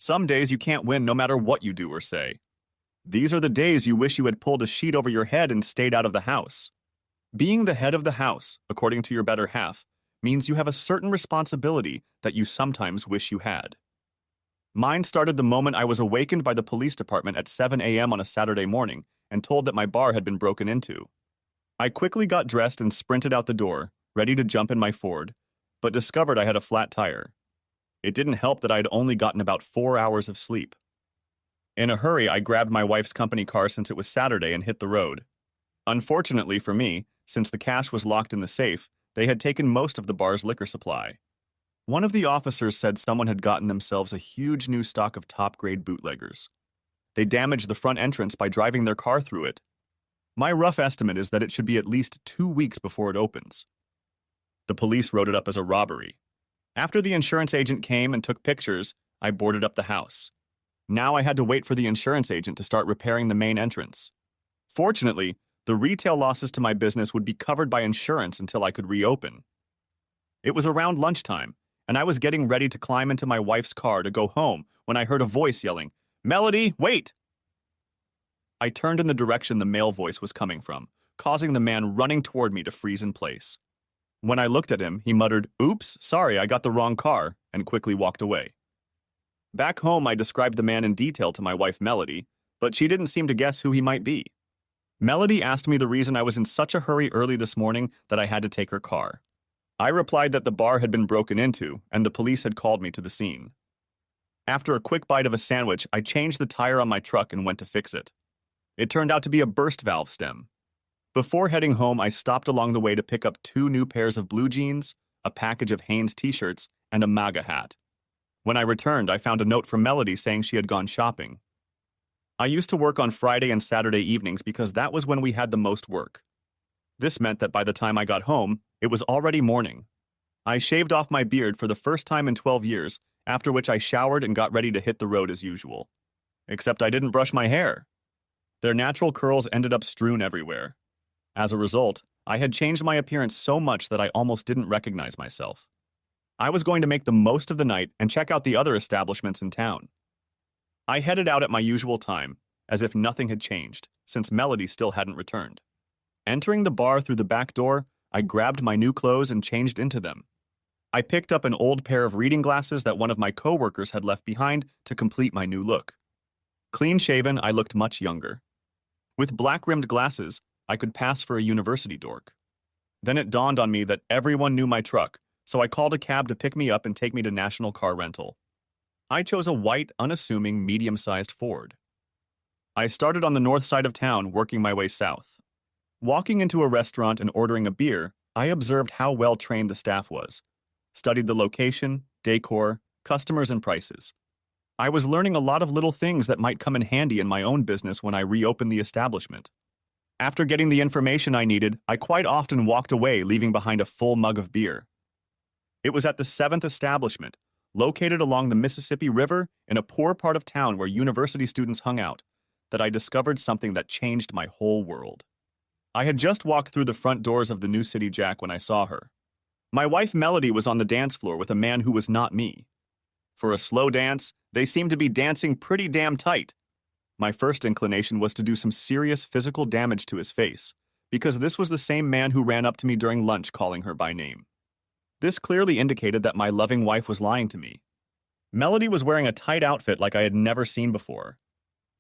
Some days you can't win no matter what you do or say. These are the days you wish you had pulled a sheet over your head and stayed out of the house. Being the head of the house, according to your better half, means you have a certain responsibility that you sometimes wish you had. Mine started the moment I was awakened by the police department at 7 a.m. on a Saturday morning and told that my bar had been broken into. I quickly got dressed and sprinted out the door, ready to jump in my Ford, but discovered I had a flat tire. It didn't help that I had only gotten about 4 hours of sleep. In a hurry, I grabbed my wife's company car since it was Saturday and hit the road. Unfortunately for me, since the cash was locked in the safe, they had taken most of the bar's liquor supply. One of the officers said someone had gotten themselves a huge new stock of top-grade bootleggers. They damaged the front entrance by driving their car through it. My rough estimate is that it should be at least 2 weeks before it opens. The police wrote it up as a robbery. After the insurance agent came and took pictures, I boarded up the house. Now I had to wait for the insurance agent to start repairing the main entrance. Fortunately, the retail losses to my business would be covered by insurance until I could reopen. It was around lunchtime, and I was getting ready to climb into my wife's car to go home when I heard a voice yelling, "Melody, wait!" I turned in the direction the male voice was coming from, causing the man running toward me to freeze in place. When I looked at him, he muttered, "Oops, sorry, I got the wrong car," and quickly walked away. Back home, I described the man in detail to my wife Melody, but she didn't seem to guess who he might be. Melody asked me the reason I was in such a hurry early this morning that I had to take her car. I replied that the bar had been broken into and the police had called me to the scene. After a quick bite of a sandwich, I changed the tire on my truck and went to fix it. It turned out to be a burst valve stem. Before heading home, I stopped along the way to pick up 2 new pairs of blue jeans, a package of Hanes t-shirts, and a MAGA hat. When I returned, I found a note from Melody saying she had gone shopping. I used to work on Friday and Saturday evenings because that was when we had the most work. This meant that by the time I got home, it was already morning. I shaved off my beard for the first time in 12 years, after which I showered and got ready to hit the road as usual. Except I didn't brush my hair. Their natural curls ended up strewn everywhere. As a result, I had changed my appearance so much that I almost didn't recognize myself. I was going to make the most of the night and check out the other establishments in town. I headed out at my usual time, as if nothing had changed, since Melody still hadn't returned. Entering the bar through the back door, I grabbed my new clothes and changed into them. I picked up an old pair of reading glasses that one of my coworkers had left behind to complete my new look. Clean-shaven, I looked much younger. With black-rimmed glasses, I could pass for a university dork. Then it dawned on me that everyone knew my truck, so I called a cab to pick me up and take me to National Car Rental. I chose a white, unassuming, medium-sized Ford. I started on the north side of town, working my way south. Walking into a restaurant and ordering a beer, I observed how well-trained the staff was, studied the location, decor, customers, and prices. I was learning a lot of little things that might come in handy in my own business when I reopened the establishment. After getting the information I needed, I quite often walked away, leaving behind a full mug of beer. It was at the 7th establishment, located along the Mississippi River in a poor part of town where university students hung out, that I discovered something that changed my whole world. I had just walked through the front doors of the New City Jack when I saw her. My wife Melody was on the dance floor with a man who was not me. For a slow dance, they seemed to be dancing pretty damn tight. My first inclination was to do some serious physical damage to his face, because this was the same man who ran up to me during lunch calling her by name. This clearly indicated that my loving wife was lying to me. Melody was wearing a tight outfit like I had never seen before.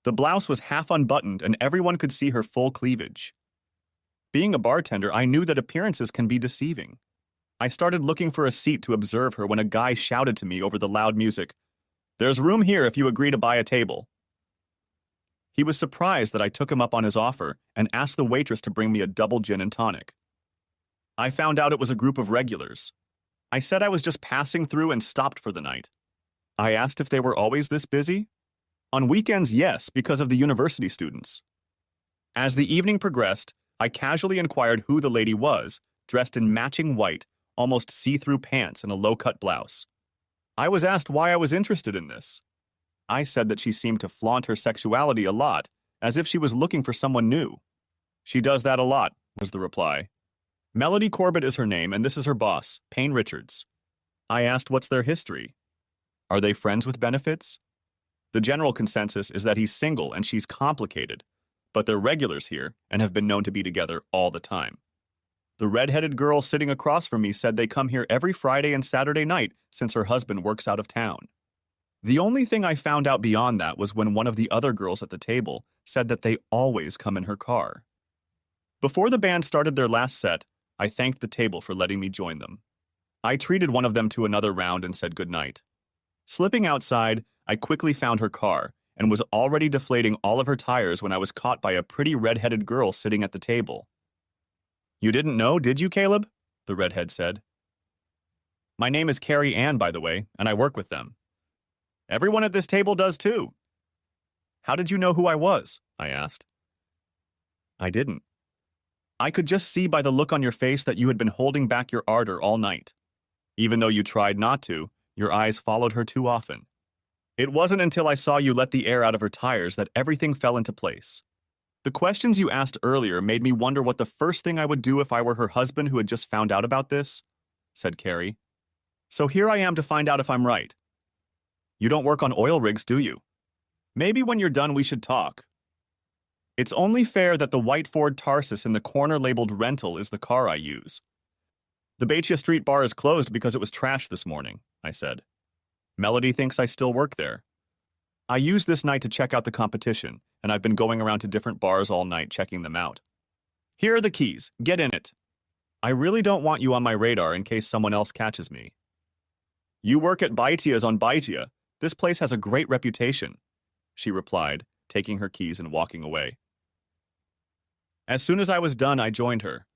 The blouse was half unbuttoned and everyone could see her full cleavage. Being a bartender, I knew that appearances can be deceiving. I started looking for a seat to observe her when a guy shouted to me over the loud music, "There's room here if you agree to buy a table." He was surprised that I took him up on his offer and asked the waitress to bring me a double gin and tonic. I found out it was a group of regulars. I said I was just passing through and stopped for the night. I asked if they were always this busy. On weekends, yes, because of the university students. As the evening progressed, I casually inquired who the lady was, dressed in matching white, almost see-through pants and a low-cut blouse. I was asked why I was interested in this. I said that she seemed to flaunt her sexuality a lot, as if she was looking for someone new. "She does that a lot," was the reply. "Melody Corbett is her name, and this is her boss, Payne Richards." I asked what's their history. "Are they friends with benefits?" The general consensus is that he's single and she's complicated, but they're regulars here and have been known to be together all the time. The red-headed girl sitting across from me said they come here every Friday and Saturday night since her husband works out of town. The only thing I found out beyond that was when one of the other girls at the table said that they always come in her car. Before the band started their last set, I thanked the table for letting me join them. I treated one of them to another round and said goodnight. Slipping outside, I quickly found her car and was already deflating all of her tires when I was caught by a pretty red-headed girl sitting at the table. "You didn't know, did you, Caleb?" the redhead said. "My name is Carrie Ann, by the way, and I work with them." "Everyone at this table does too." "How did you know who I was?" I asked. "I didn't. I could just see by the look on your face that you had been holding back your ardor all night. Even though you tried not to, your eyes followed her too often. It wasn't until I saw you let the air out of her tires that everything fell into place. The questions you asked earlier made me wonder what the first thing I would do if I were her husband who had just found out about this," said Carrie. "So here I am to find out if I'm right. You don't work on oil rigs, do you? Maybe when you're done we should talk. It's only fair that the white Ford Tarsus in the corner labeled rental is the car I use. The Baitia Street bar is closed because it was trashed this morning," I said. "Melody thinks I still work there. I used this night to check out the competition, and I've been going around to different bars all night checking them out. Here are the keys. Get in it. I really don't want you on my radar in case someone else catches me. You work at Baitia's on Baitia. This place has a great reputation," she replied, taking her keys and walking away. As soon as I was done, I joined her.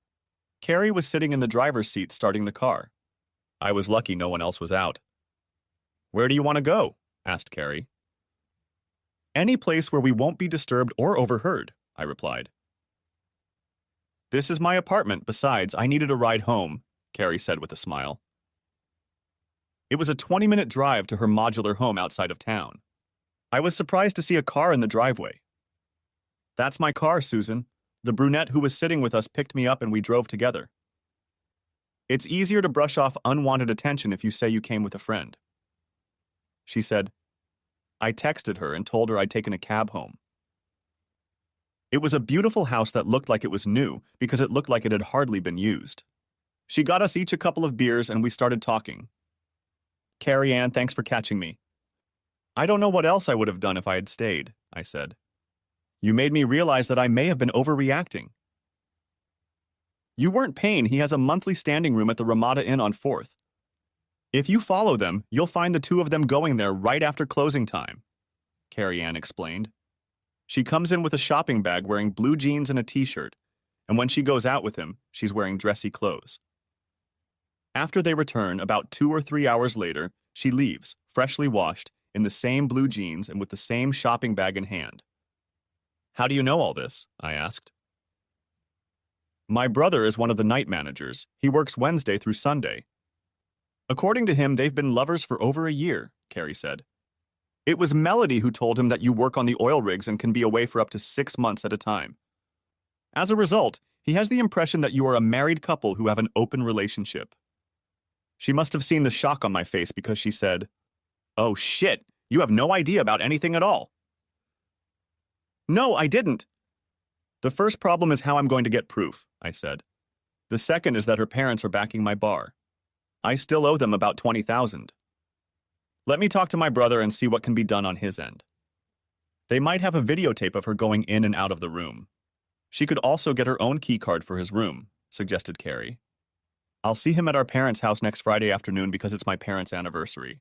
Carrie was sitting in the driver's seat starting the car. I was lucky no one else was out. "Where do you want to go?" asked Carrie. "Any place where we won't be disturbed or overheard," I replied. "This is my apartment. Besides, I needed a ride home," Carrie said with a smile. It was a 20-minute drive to her modular home outside of town. I was surprised to see a car in the driveway. "That's my car, Susan. The brunette who was sitting with us picked me up and we drove together. It's easier to brush off unwanted attention if you say you came with a friend," she said. I texted her and told her I'd taken a cab home. It was a beautiful house that looked like it was new because it looked like it had hardly been used. She got us each a couple of beers and we started talking. "Carrie Ann, thanks for catching me." "I don't know what else I would have done if I had stayed," I said. "You made me realize that I may have been overreacting." "You weren't paying. He has a monthly standing room at the Ramada Inn on 4th. If you follow them, you'll find the two of them going there right after closing time," Carrie Ann explained. "She comes in with a shopping bag wearing blue jeans and a t-shirt, and when she goes out with him, she's wearing dressy clothes. After they return, about 2 or 3 hours later, she leaves, freshly washed, in the same blue jeans and with the same shopping bag in hand." "How do you know all this?" I asked. "My brother is one of the night managers. He works Wednesday through Sunday. According to him, they've been lovers for over a year," Carrie said. "It was Melody who told him that you work on the oil rigs and can be away for up to 6 months at a time. As a result, he has the impression that you are a married couple who have an open relationship." She must have seen the shock on my face because she said, "Oh shit, you have no idea about anything at all." "No, I didn't." "The first problem is how I'm going to get proof," I said. "The second is that her parents are backing my bar. I still owe them about $20,000. Let me talk to my brother and see what can be done on his end. They might have a videotape of her going in and out of the room. She could also get her own key card for his room," suggested Carrie. "I'll see him at our parents' house next Friday afternoon because it's my parents' anniversary."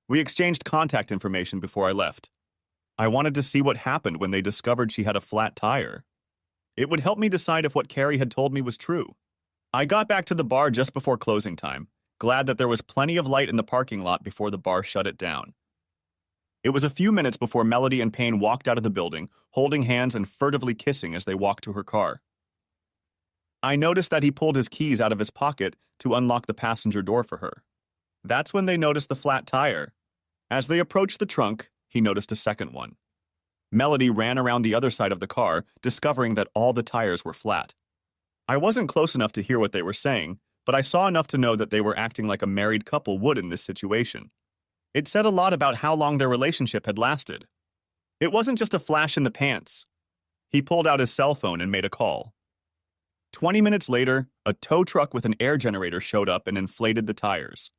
We exchanged contact information before I left. I wanted to see what happened when they discovered she had a flat tire. It would help me decide if what Carrie had told me was true. I got back to the bar just before closing time, glad that there was plenty of light in the parking lot before the bar shut it down. It was a few minutes before Melody and Payne walked out of the building, holding hands and furtively kissing as they walked to her car. I noticed that he pulled his keys out of his pocket to unlock the passenger door for her. That's when they noticed the flat tire. As they approached the trunk, he noticed a second one. Melody ran around the other side of the car, discovering that all the tires were flat. I wasn't close enough to hear what they were saying, but I saw enough to know that they were acting like a married couple would in this situation. It said a lot about how long their relationship had lasted. It wasn't just a flash in the pants. He pulled out his cell phone and made a call. 20 minutes later, a tow truck with an air generator showed up and inflated the tires.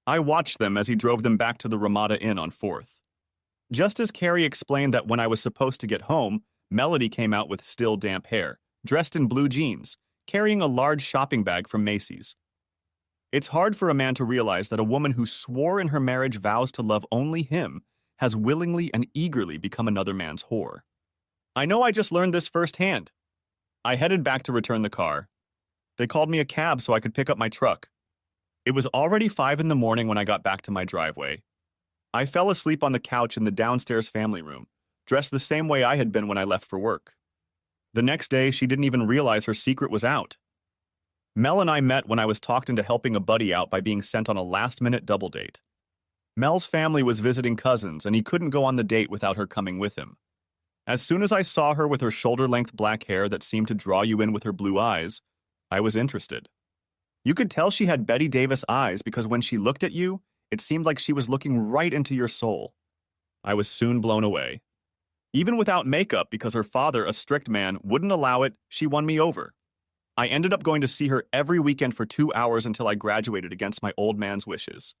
I watched them as he drove them back to the Ramada Inn on 4th. Just as Carrie explained that when I was supposed to get home, Melody came out with still damp hair, dressed in blue jeans, carrying a large shopping bag from Macy's. It's hard for a man to realize that a woman who swore in her marriage vows to love only him has willingly and eagerly become another man's whore. I know I just learned this firsthand. I headed back to return the car. They called me a cab so I could pick up my truck. It was already 5 in the morning when I got back to my driveway. I fell asleep on the couch in the downstairs family room, dressed the same way I had been when I left for work. The next day, she didn't even realize her secret was out. Mel and I met when I was talked into helping a buddy out by being sent on a last-minute double date. Mel's family was visiting cousins, and he couldn't go on the date without her coming with him. As soon as I saw her with her shoulder-length black hair that seemed to draw you in with her blue eyes, I was interested. You could tell she had Betty Davis eyes because when she looked at you, it seemed like she was looking right into your soul. I was soon blown away. Even without makeup, because her father, a strict man, wouldn't allow it, she won me over. I ended up going to see her every weekend for 2 hours until I graduated against my old man's wishes.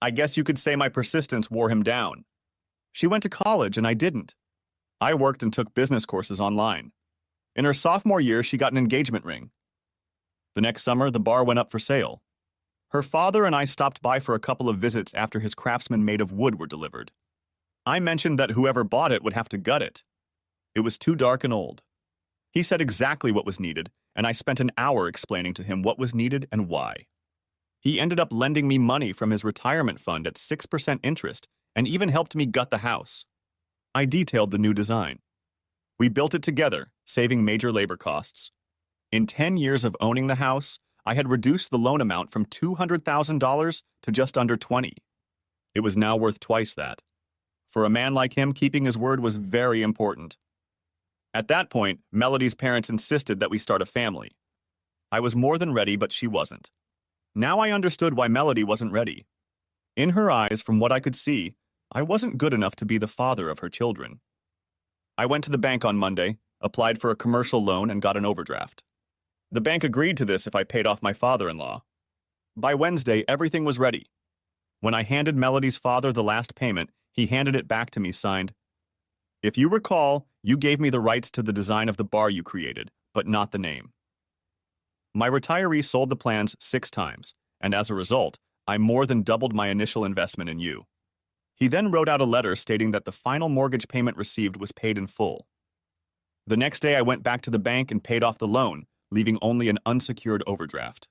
I guess you could say my persistence wore him down. She went to college and I didn't. I worked and took business courses online. In her sophomore year, she got an engagement ring. The next summer, the bar went up for sale. Her father and I stopped by for a couple of visits after his Craftsman made of wood were delivered. I mentioned that whoever bought it would have to gut it. It was too dark and old. He said exactly what was needed, and I spent an hour explaining to him what was needed and why. He ended up lending me money from his retirement fund at 6% interest and even helped me gut the house. I detailed the new design. We built it together, saving major labor costs. In 10 years of owning the house, I had reduced the loan amount from $200,000 to just under $20,000. It was now worth twice that. For a man like him, keeping his word was very important. At that point, Melody's parents insisted that we start a family. I was more than ready, but she wasn't. Now I understood why Melody wasn't ready. In her eyes, from what I could see, I wasn't good enough to be the father of her children. I went to the bank on Monday, applied for a commercial loan, and got an overdraft. The bank agreed to this if I paid off my father-in-law. By Wednesday, everything was ready. When I handed Melody's father the last payment, he handed it back to me signed, "If you recall, you gave me the rights to the design of the bar you created, but not the name." My retiree sold the plans 6 times, and as a result, I more than doubled my initial investment in you. He then wrote out a letter stating that the final mortgage payment received was paid in full. The next day, I went back to the bank and paid off the loan, leaving only an unsecured overdraft.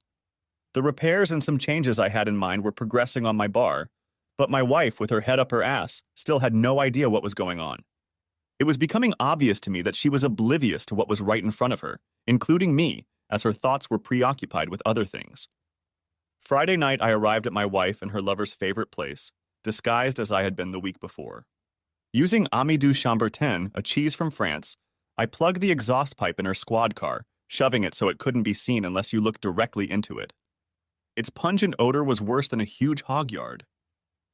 The repairs and some changes I had in mind were progressing on my bar, but my wife, with her head up her ass, still had no idea what was going on. It was becoming obvious to me that she was oblivious to what was right in front of her, including me, as her thoughts were preoccupied with other things. Friday night, I arrived at my wife and her lover's favorite place, disguised as I had been the week before. Using Ami du Chambertin, a cheese from France, I plugged the exhaust pipe in her squad car, shoving it so it couldn't be seen unless you looked directly into it. Its pungent odor was worse than a huge hog yard.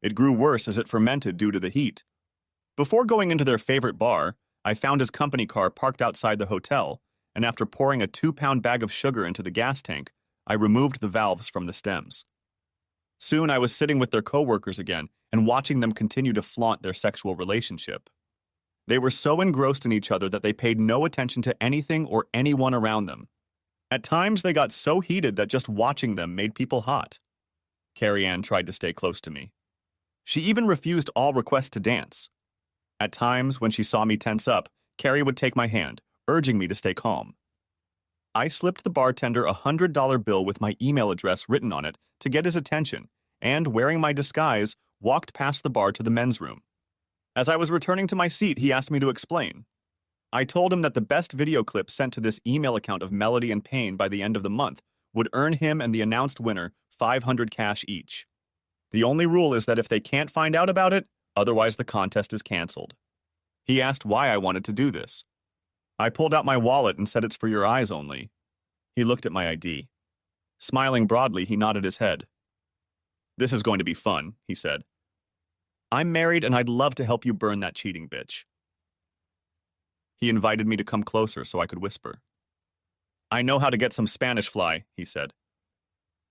It grew worse as it fermented due to the heat. Before going into their favorite bar, I found his company car parked outside the hotel, and after pouring a 2-pound bag of sugar into the gas tank, I removed the valves from the stems. Soon I was sitting with their coworkers again and watching them continue to flaunt their sexual relationship. They were so engrossed in each other that they paid no attention to anything or anyone around them. At times, they got so heated that just watching them made people hot. Carrie Ann tried to stay close to me. She even refused all requests to dance. At times, when she saw me tense up, Carrie would take my hand, urging me to stay calm. I slipped the bartender a $100 bill with my email address written on it to get his attention, and, wearing my disguise, walked past the bar to the men's room. As I was returning to my seat, he asked me to explain. I told him that the best video clip sent to this email account of Melody and Payne by the end of the month would earn him and the announced winner $500 cash each. The only rule is that if they can't find out about it, otherwise the contest is canceled. He asked why I wanted to do this. I pulled out my wallet and said it's for your eyes only. He looked at my ID. Smiling broadly, he nodded his head. "This is going to be fun," he said. I'm married and I'd love to help you burn that cheating bitch. He invited me to come closer so I could whisper. I know how to get some Spanish fly, he said.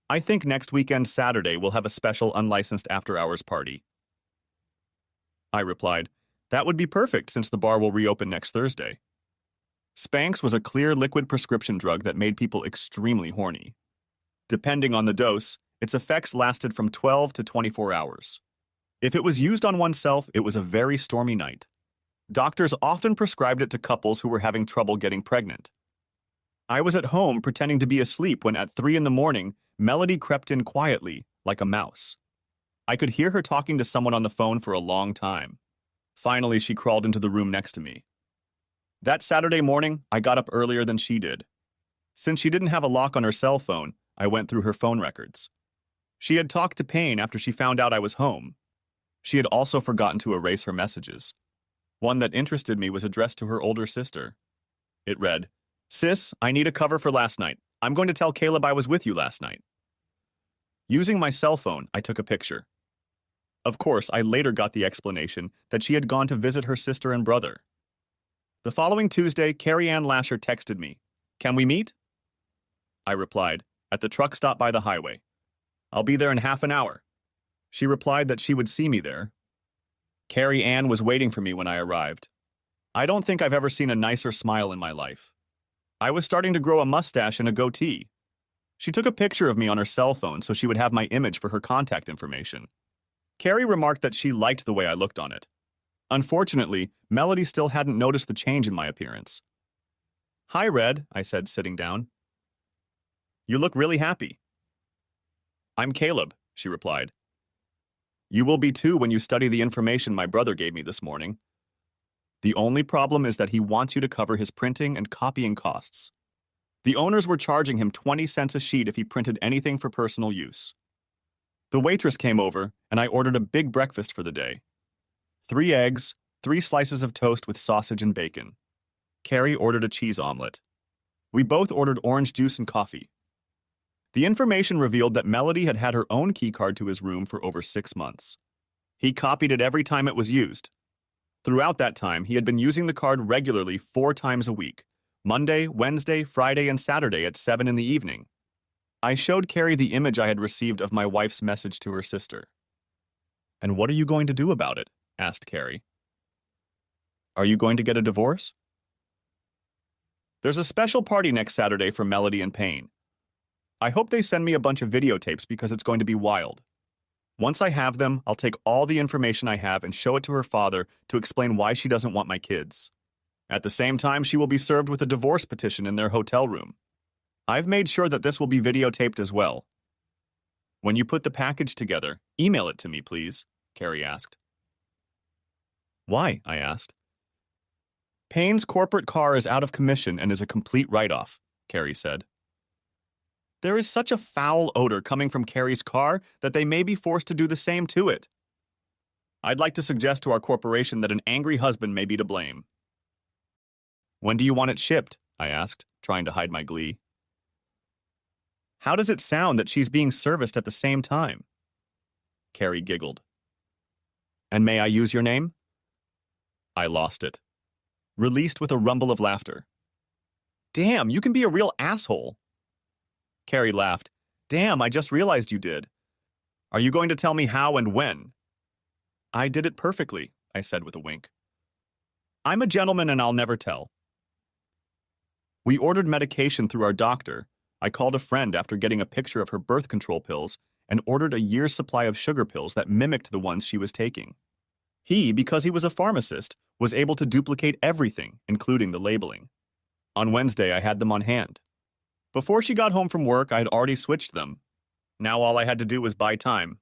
I think next weekend Saturday we'll have a special unlicensed after-hours party. I replied, that would be perfect since the bar will reopen next Thursday. Spanx was a clear liquid prescription drug that made people extremely horny. Depending on the dose, its effects lasted from 12 to 24 hours. If it was used on oneself, it was a very stormy night. Doctors often prescribed it to couples who were having trouble getting pregnant. I was at home pretending to be asleep when at 3 in the morning, Melody crept in quietly, like a mouse. I could hear her talking to someone on the phone for a long time. Finally, she crawled into the room next to me. That Saturday morning, I got up earlier than she did. Since she didn't have a lock on her cell phone, I went through her phone records. She had talked to Payne after she found out I was home. She had also forgotten to erase her messages. One that interested me was addressed to her older sister. It read, Sis, I need a cover for last night. I'm going to tell Caleb I was with you last night. Using my cell phone, I took a picture. Of course, I later got the explanation that she had gone to visit her sister and brother. The following Tuesday, Carrie Ann Lasher texted me, Can we meet? I replied, At the truck stop by the highway. I'll be there in half an hour. She replied that she would see me there. Carrie Ann was waiting for me when I arrived. I don't think I've ever seen a nicer smile in my life. I was starting to grow a mustache and a goatee. She took a picture of me on her cell phone so she would have my image for her contact information. Carrie remarked that she liked the way I looked on it. Unfortunately, Melody still hadn't noticed the change in my appearance. Hi, Red, I said, sitting down. You look really happy. I'm Caleb, she replied. You will be too when you study the information my brother gave me this morning. The only problem is that he wants you to cover his printing and copying costs. The owners were charging him 20 cents a sheet if he printed anything for personal use. The waitress came over, and I ordered a big breakfast for the day. 3 eggs, 3 slices of toast with sausage and bacon. Carrie ordered a cheese omelet. We both ordered orange juice and coffee. The information revealed that Melody had had her own keycard to his room for over 6 months. He copied it every time it was used. Throughout that time, he had been using the card regularly 4 times a week, Monday, Wednesday, Friday, and Saturday at 7 in the evening. I showed Carrie the image I had received of my wife's message to her sister. And what are you going to do about it? Asked Carrie. Are you going to get a divorce? There's a special party next Saturday for Melody and Payne. I hope they send me a bunch of videotapes because it's going to be wild. Once I have them, I'll take all the information I have and show it to her father to explain why she doesn't want my kids. At the same time, she will be served with a divorce petition in their hotel room. I've made sure that this will be videotaped as well. When you put the package together, email it to me, please, Carrie asked. Why? I asked. Payne's corporate car is out of commission and is a complete write-off, Carrie said. There is such a foul odor coming from Carrie's car that they may be forced to do the same to it. I'd like to suggest to our corporation that an angry husband may be to blame. When do you want it shipped? I asked, trying to hide my glee. How does it sound that she's being serviced at the same time? Carrie giggled. And may I use your name? I lost it. Released with a rumble of laughter. Damn, you can be a real asshole. Carrie laughed. Damn, I just realized you did. Are you going to tell me how and when? I did it perfectly, I said with a wink. I'm a gentleman and I'll never tell. We ordered medication through our doctor. I called a friend after getting a picture of her birth control pills and ordered a year's supply of sugar pills that mimicked the ones she was taking. He, because he was a pharmacist, was able to duplicate everything, including the labeling. On Wednesday, I had them on hand. Before she got home from work, I had already switched them. Now all I had to do was buy time.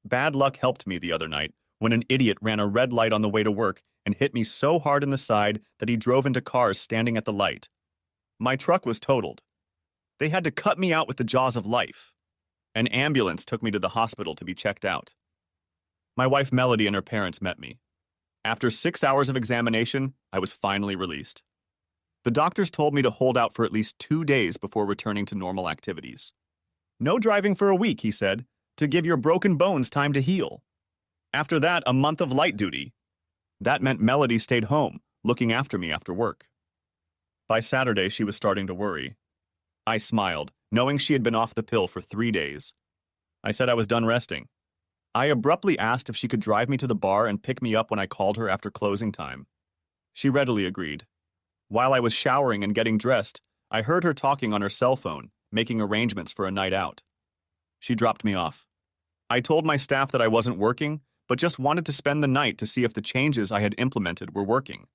Bad luck helped me the other night when an idiot ran a red light on the way to work and hit me so hard in the side that he drove into cars standing at the light. My truck was totaled. They had to cut me out with the jaws of life. An ambulance took me to the hospital to be checked out. My wife Melody and her parents met me. After 6 hours of examination, I was finally released. The doctors told me to hold out for at least 2 days before returning to normal activities. No driving for a week, he said, to give your broken bones time to heal. After that, a month of light duty. That meant Melody stayed home, looking after me after work. By Saturday, she was starting to worry. I smiled, knowing she had been off the pill for 3 days. I said I was done resting. I abruptly asked if she could drive me to the bar and pick me up when I called her after closing time. She readily agreed. While I was showering and getting dressed, I heard her talking on her cell phone, making arrangements for a night out. She dropped me off. I told my staff that I wasn't working, but just wanted to spend the night to see if the changes I had implemented were working.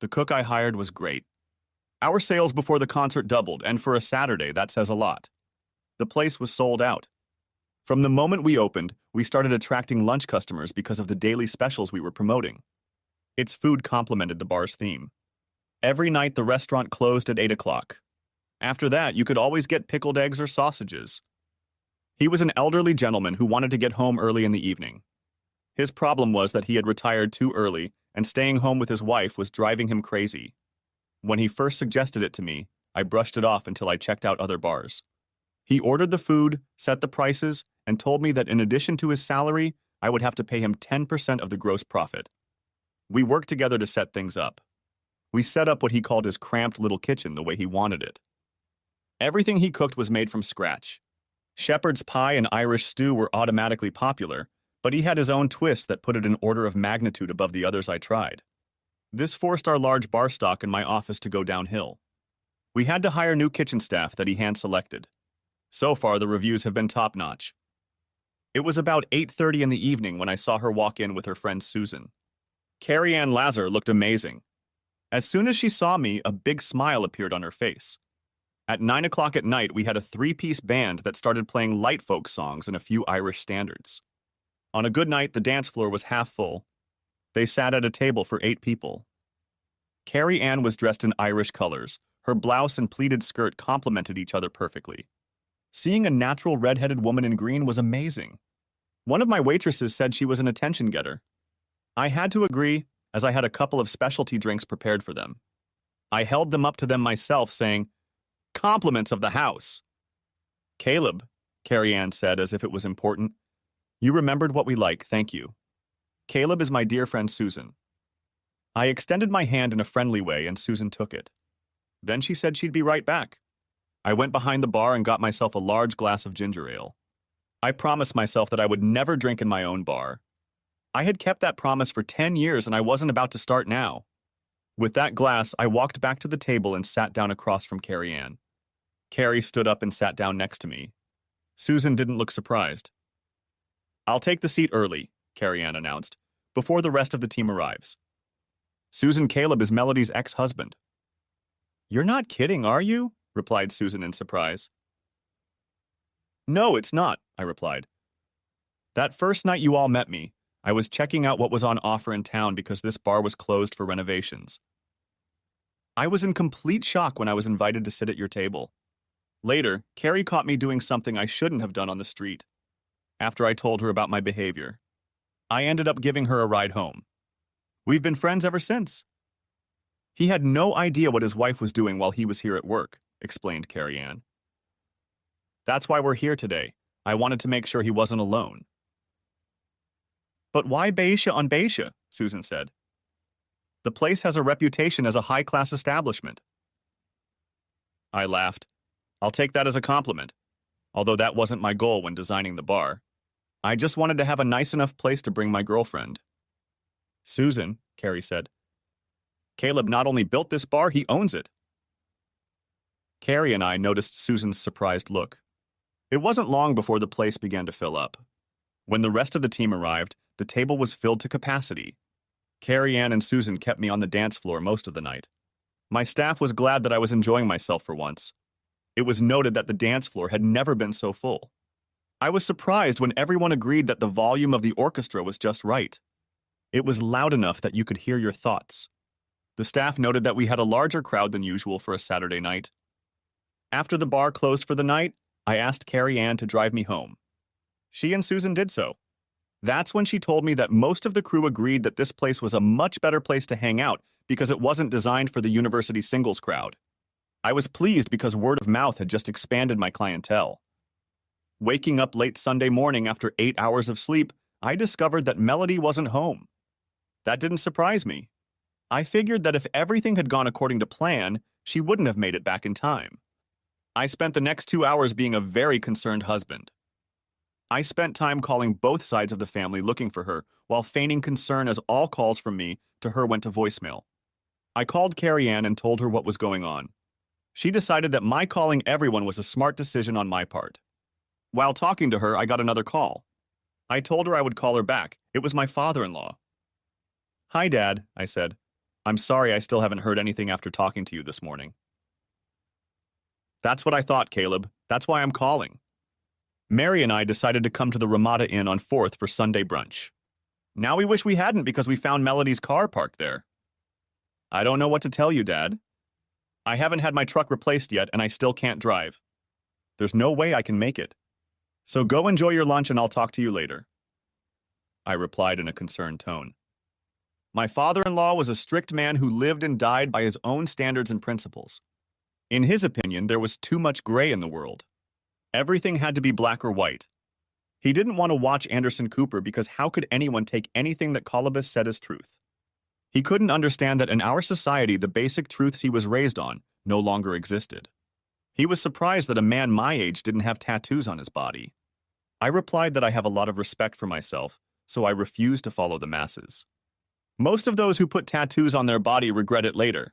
The cook I hired was great. Our sales before the concert doubled, and for a Saturday, that says a lot. The place was sold out. From the moment we opened, we started attracting lunch customers because of the daily specials we were promoting. Its food complemented the bar's theme. Every night, the restaurant closed at 8 o'clock. After that, you could always get pickled eggs or sausages. He was an elderly gentleman who wanted to get home early in the evening. His problem was that he had retired too early, and staying home with his wife was driving him crazy. When he first suggested it to me, I brushed it off until I checked out other bars. He ordered the food, set the prices, and told me that in addition to his salary, I would have to pay him 10% of the gross profit. We worked together to set things up. We set up what he called his cramped little kitchen the way he wanted it. Everything he cooked was made from scratch. Shepherd's pie and Irish stew were automatically popular, but he had his own twist that put it an order of magnitude above the others I tried. This forced our large bar stock in my office to go downhill. We had to hire new kitchen staff that he hand-selected. So far, the reviews have been top-notch. It was about 8:30 in the evening when I saw her walk in with her friend Susan. Carrie Ann Lazar looked amazing. As soon as she saw me, a big smile appeared on her face. At 9 o'clock at night, we had a 3-piece band that started playing light folk songs and a few Irish standards. On a good night, the dance floor was half full. They sat at a table for 8 people. Carrie Ann was dressed in Irish colors. Her blouse and pleated skirt complemented each other perfectly. Seeing a natural red-headed woman in green was amazing. One of my waitresses said she was an attention getter. I had to agree, as I had a couple of specialty drinks prepared for them. I held them up to them myself, saying, "Compliments of the house." "Caleb," Carrie Ann said as if it was important. "You remembered what we like, thank you. Caleb is my dear friend Susan." I extended my hand in a friendly way and Susan took it. Then she said she'd be right back. I went behind the bar and got myself a large glass of ginger ale. I promised myself that I would never drink in my own bar. I had kept that promise for 10 years and I wasn't about to start now. With that glass, I walked back to the table and sat down across from Carrie Ann. Carrie stood up and sat down next to me. Susan didn't look surprised. "I'll take the seat early," Carrie Ann announced, "before the rest of the team arrives. Susan, Caleb is Melody's ex-husband." "You're not kidding, are you?" replied Susan in surprise. "No, it's not," I replied. "That first night you all met me, I was checking out what was on offer in town because this bar was closed for renovations. I was in complete shock when I was invited to sit at your table. Later, Carrie caught me doing something I shouldn't have done on the street. After I told her about my behavior, I ended up giving her a ride home. We've been friends ever since." "He had no idea what his wife was doing while he was here at work," explained Carrie Ann. "That's why we're here today. I wanted to make sure he wasn't alone." "But why Baisha on Baisha?" Susan said. "The place has a reputation as a high-class establishment." I laughed. "I'll take that as a compliment, although that wasn't my goal when designing the bar. I just wanted to have a nice enough place to bring my girlfriend." "Susan," Carrie said, "Caleb not only built this bar, he owns it." Carrie and I noticed Susan's surprised look. It wasn't long before the place began to fill up. When the rest of the team arrived, the table was filled to capacity. Carrie Ann and Susan kept me on the dance floor most of the night. My staff was glad that I was enjoying myself for once. It was noted that the dance floor had never been so full. I was surprised when everyone agreed that the volume of the orchestra was just right. It was loud enough that you could hear your thoughts. The staff noted that we had a larger crowd than usual for a Saturday night. After the bar closed for the night, I asked Carrie Ann to drive me home. She and Susan did so. That's when she told me that most of the crew agreed that this place was a much better place to hang out because it wasn't designed for the university singles crowd. I was pleased because word of mouth had just expanded my clientele. Waking up late Sunday morning after 8 hours of sleep, I discovered that Melody wasn't home. That didn't surprise me. I figured that if everything had gone according to plan, she wouldn't have made it back in time. I spent the next 2 hours being a very concerned husband. I spent time calling both sides of the family looking for her, while feigning concern as all calls from me to her went to voicemail. I called Carrie Ann and told her what was going on. She decided that my calling everyone was a smart decision on my part. While talking to her, I got another call. I told her I would call her back. It was my father-in-law. "Hi, Dad," I said. "I'm sorry I still haven't heard anything after talking to you this morning." "That's what I thought, Caleb. That's why I'm calling." Mary and I decided to come to the Ramada Inn on 4th for Sunday brunch. Now we wish we hadn't because we found Melody's car parked there. "I don't know what to tell you, Dad. I haven't had my truck replaced yet and I still can't drive. There's no way I can make it. So go enjoy your lunch and I'll talk to you later," I replied in a concerned tone. My father-in-law was a strict man who lived and died by his own standards and principles. In his opinion, there was too much gray in the world. Everything had to be black or white. He didn't want to watch Anderson Cooper because how could anyone take anything that Colobus said as truth? He couldn't understand that in our society, the basic truths he was raised on no longer existed. He was surprised that a man my age didn't have tattoos on his body. I replied that I have a lot of respect for myself, so I refused to follow the masses. Most of those who put tattoos on their body regret it later.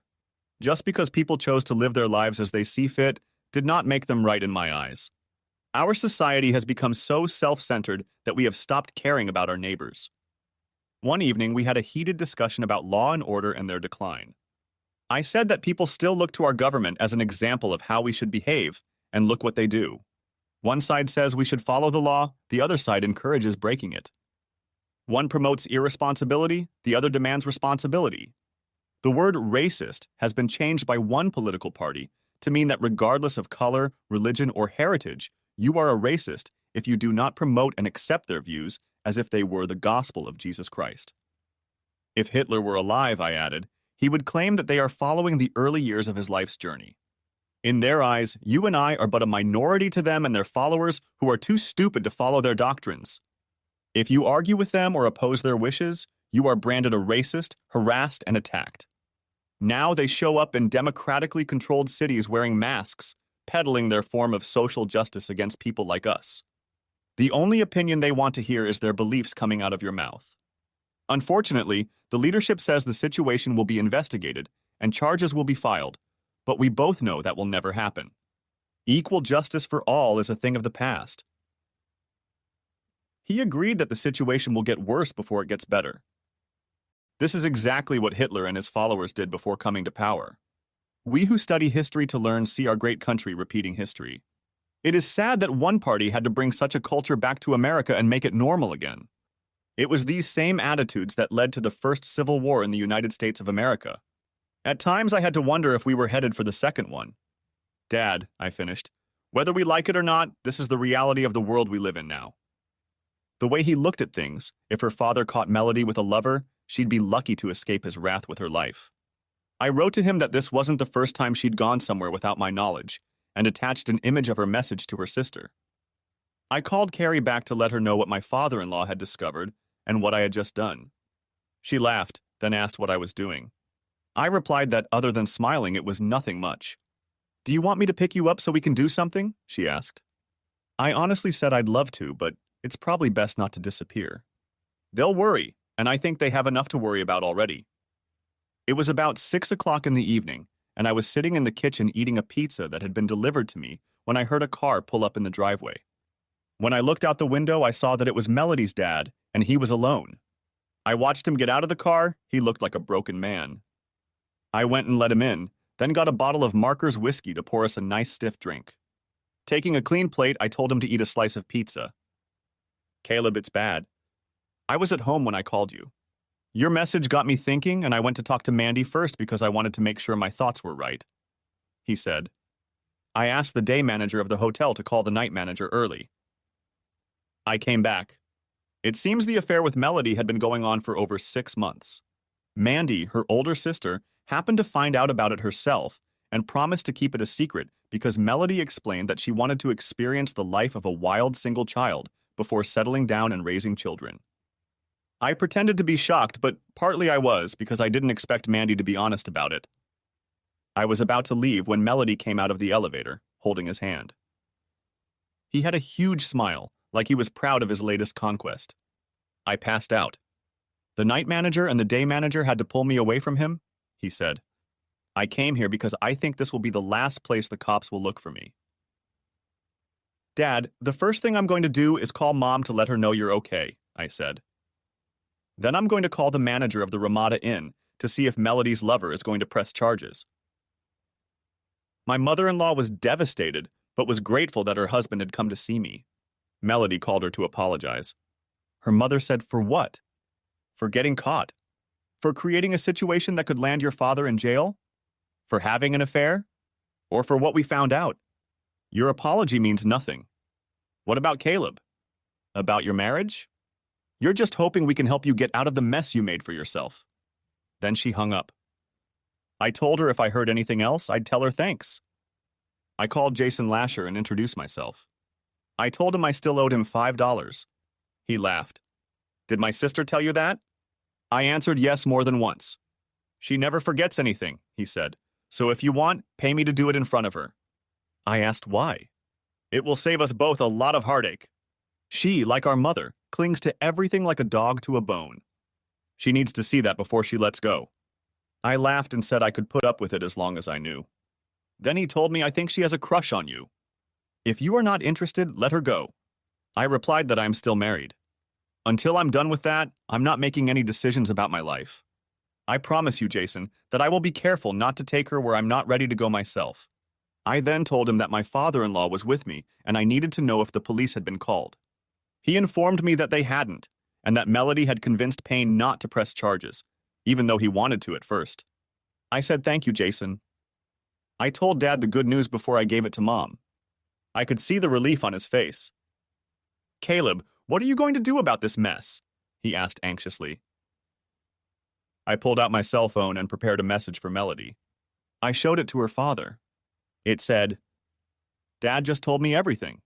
Just because people chose to live their lives as they see fit did not make them right in my eyes. Our society has become so self-centered that we have stopped caring about our neighbors. One evening, we had a heated discussion about law and order and their decline. I said that people still look to our government as an example of how we should behave, and look what they do. One side says we should follow the law, the other side encourages breaking it. One promotes irresponsibility, the other demands responsibility. The word racist has been changed by one political party to mean that regardless of color, religion, or heritage, you are a racist if you do not promote and accept their views as if they were the gospel of Jesus Christ. If Hitler were alive, I added, he would claim that they are following the early years of his life's journey. In their eyes, you and I are but a minority to them and their followers who are too stupid to follow their doctrines. If you argue with them or oppose their wishes, you are branded a racist, harassed, and attacked. Now they show up in democratically controlled cities wearing masks, peddling their form of social justice against people like us. The only opinion they want to hear is their beliefs coming out of your mouth. Unfortunately, the leadership says the situation will be investigated and charges will be filed, but we both know that will never happen. Equal justice for all is a thing of the past. He agreed that the situation will get worse before it gets better. This is exactly what Hitler and his followers did before coming to power. We who study history to learn see our great country repeating history. It is sad that one party had to bring such a culture back to America and make it normal again. It was these same attitudes that led to the first Civil War in the United States of America. At times I had to wonder if we were headed for the second one. Dad, I finished, whether we like it or not, this is the reality of the world we live in now. The way he looked at things, if her father caught Melody with a lover, she'd be lucky to escape his wrath with her life. I wrote to him that this wasn't the first time she'd gone somewhere without my knowledge, and attached an image of her message to her sister. I called Carrie back to let her know what my father-in-law had discovered and what I had just done. She laughed, then asked what I was doing. I replied that other than smiling, it was nothing much. "Do you want me to pick you up so we can do something?" she asked. I honestly said I'd love to, but it's probably best not to disappear. They'll worry, and I think they have enough to worry about already. It was about 6 o'clock in the evening, and I was sitting in the kitchen eating a pizza that had been delivered to me when I heard a car pull up in the driveway. When I looked out the window, I saw that it was Melody's dad, and he was alone. I watched him get out of the car. He looked like a broken man. I went and let him in, then got a bottle of Marker's whiskey to pour us a nice stiff drink. Taking a clean plate, I told him to eat a slice of pizza. "Caleb, it's bad. I was at home when I called you. Your message got me thinking, and I went to talk to Mandy first because I wanted to make sure my thoughts were right," he said. I asked the day manager of the hotel to call the night manager early. I came back. It seems the affair with Melody had been going on for over 6 months. Mandy, her older sister, happened to find out about it herself and promised to keep it a secret because Melody explained that she wanted to experience the life of a wild single child before settling down and raising children. I pretended to be shocked, but partly I was because I didn't expect Mandy to be honest about it. I was about to leave when Melody came out of the elevator, holding his hand. He had a huge smile, like he was proud of his latest conquest. I passed out. The night manager and the day manager had to pull me away from him, he said. I came here because I think this will be the last place the cops will look for me. Dad, the first thing I'm going to do is call Mom to let her know you're okay, I said. Then I'm going to call the manager of the Ramada Inn to see if Melody's lover is going to press charges. My mother-in-law was devastated, but was grateful that her husband had come to see me. Melody called her to apologize. Her mother said, for what? For getting caught? For creating a situation that could land your father in jail? For having an affair? Or for what we found out? Your apology means nothing. What about Caleb? About your marriage? You're just hoping we can help you get out of the mess you made for yourself. Then she hung up. I told her if I heard anything else, I'd tell her thanks. I called Jason Lasher and introduced myself. I told him I still owed him $5. He laughed. Did my sister tell you that? I answered yes more than once. She never forgets anything, he said. So if you want, pay me to do it in front of her. I asked why. It will save us both a lot of heartache. She, like our mother, clings to everything like a dog to a bone. She needs to see that before she lets go. I laughed and said I could put up with it as long as I knew. Then he told me I think she has a crush on you. If you are not interested, let her go. I replied that I'm still married. Until I'm done with that, I'm not making any decisions about my life. I promise you, Jason, that I will be careful not to take her where I'm not ready to go myself. I then told him that my father-in-law was with me and I needed to know if the police had been called. He informed me that they hadn't, and that Melody had convinced Payne not to press charges, even though he wanted to at first. I said thank you, Jason. I told Dad the good news before I gave it to Mom. I could see the relief on his face. Caleb, what are you going to do about this mess? He asked anxiously. I pulled out my cell phone and prepared a message for Melody. I showed it to her father. It said, Dad just told me everything.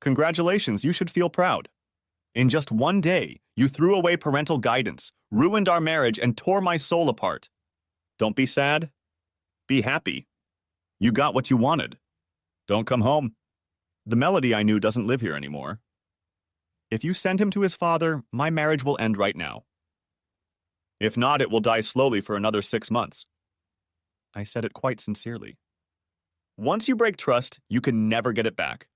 Congratulations, you should feel proud. In just one day, you threw away parental guidance, ruined our marriage, and tore my soul apart. Don't be sad. Be happy. You got what you wanted. Don't come home. The Melody I knew doesn't live here anymore. If you send him to his father, my marriage will end right now. If not, it will die slowly for another 6 months. I said it quite sincerely. Once you break trust, you can never get it back.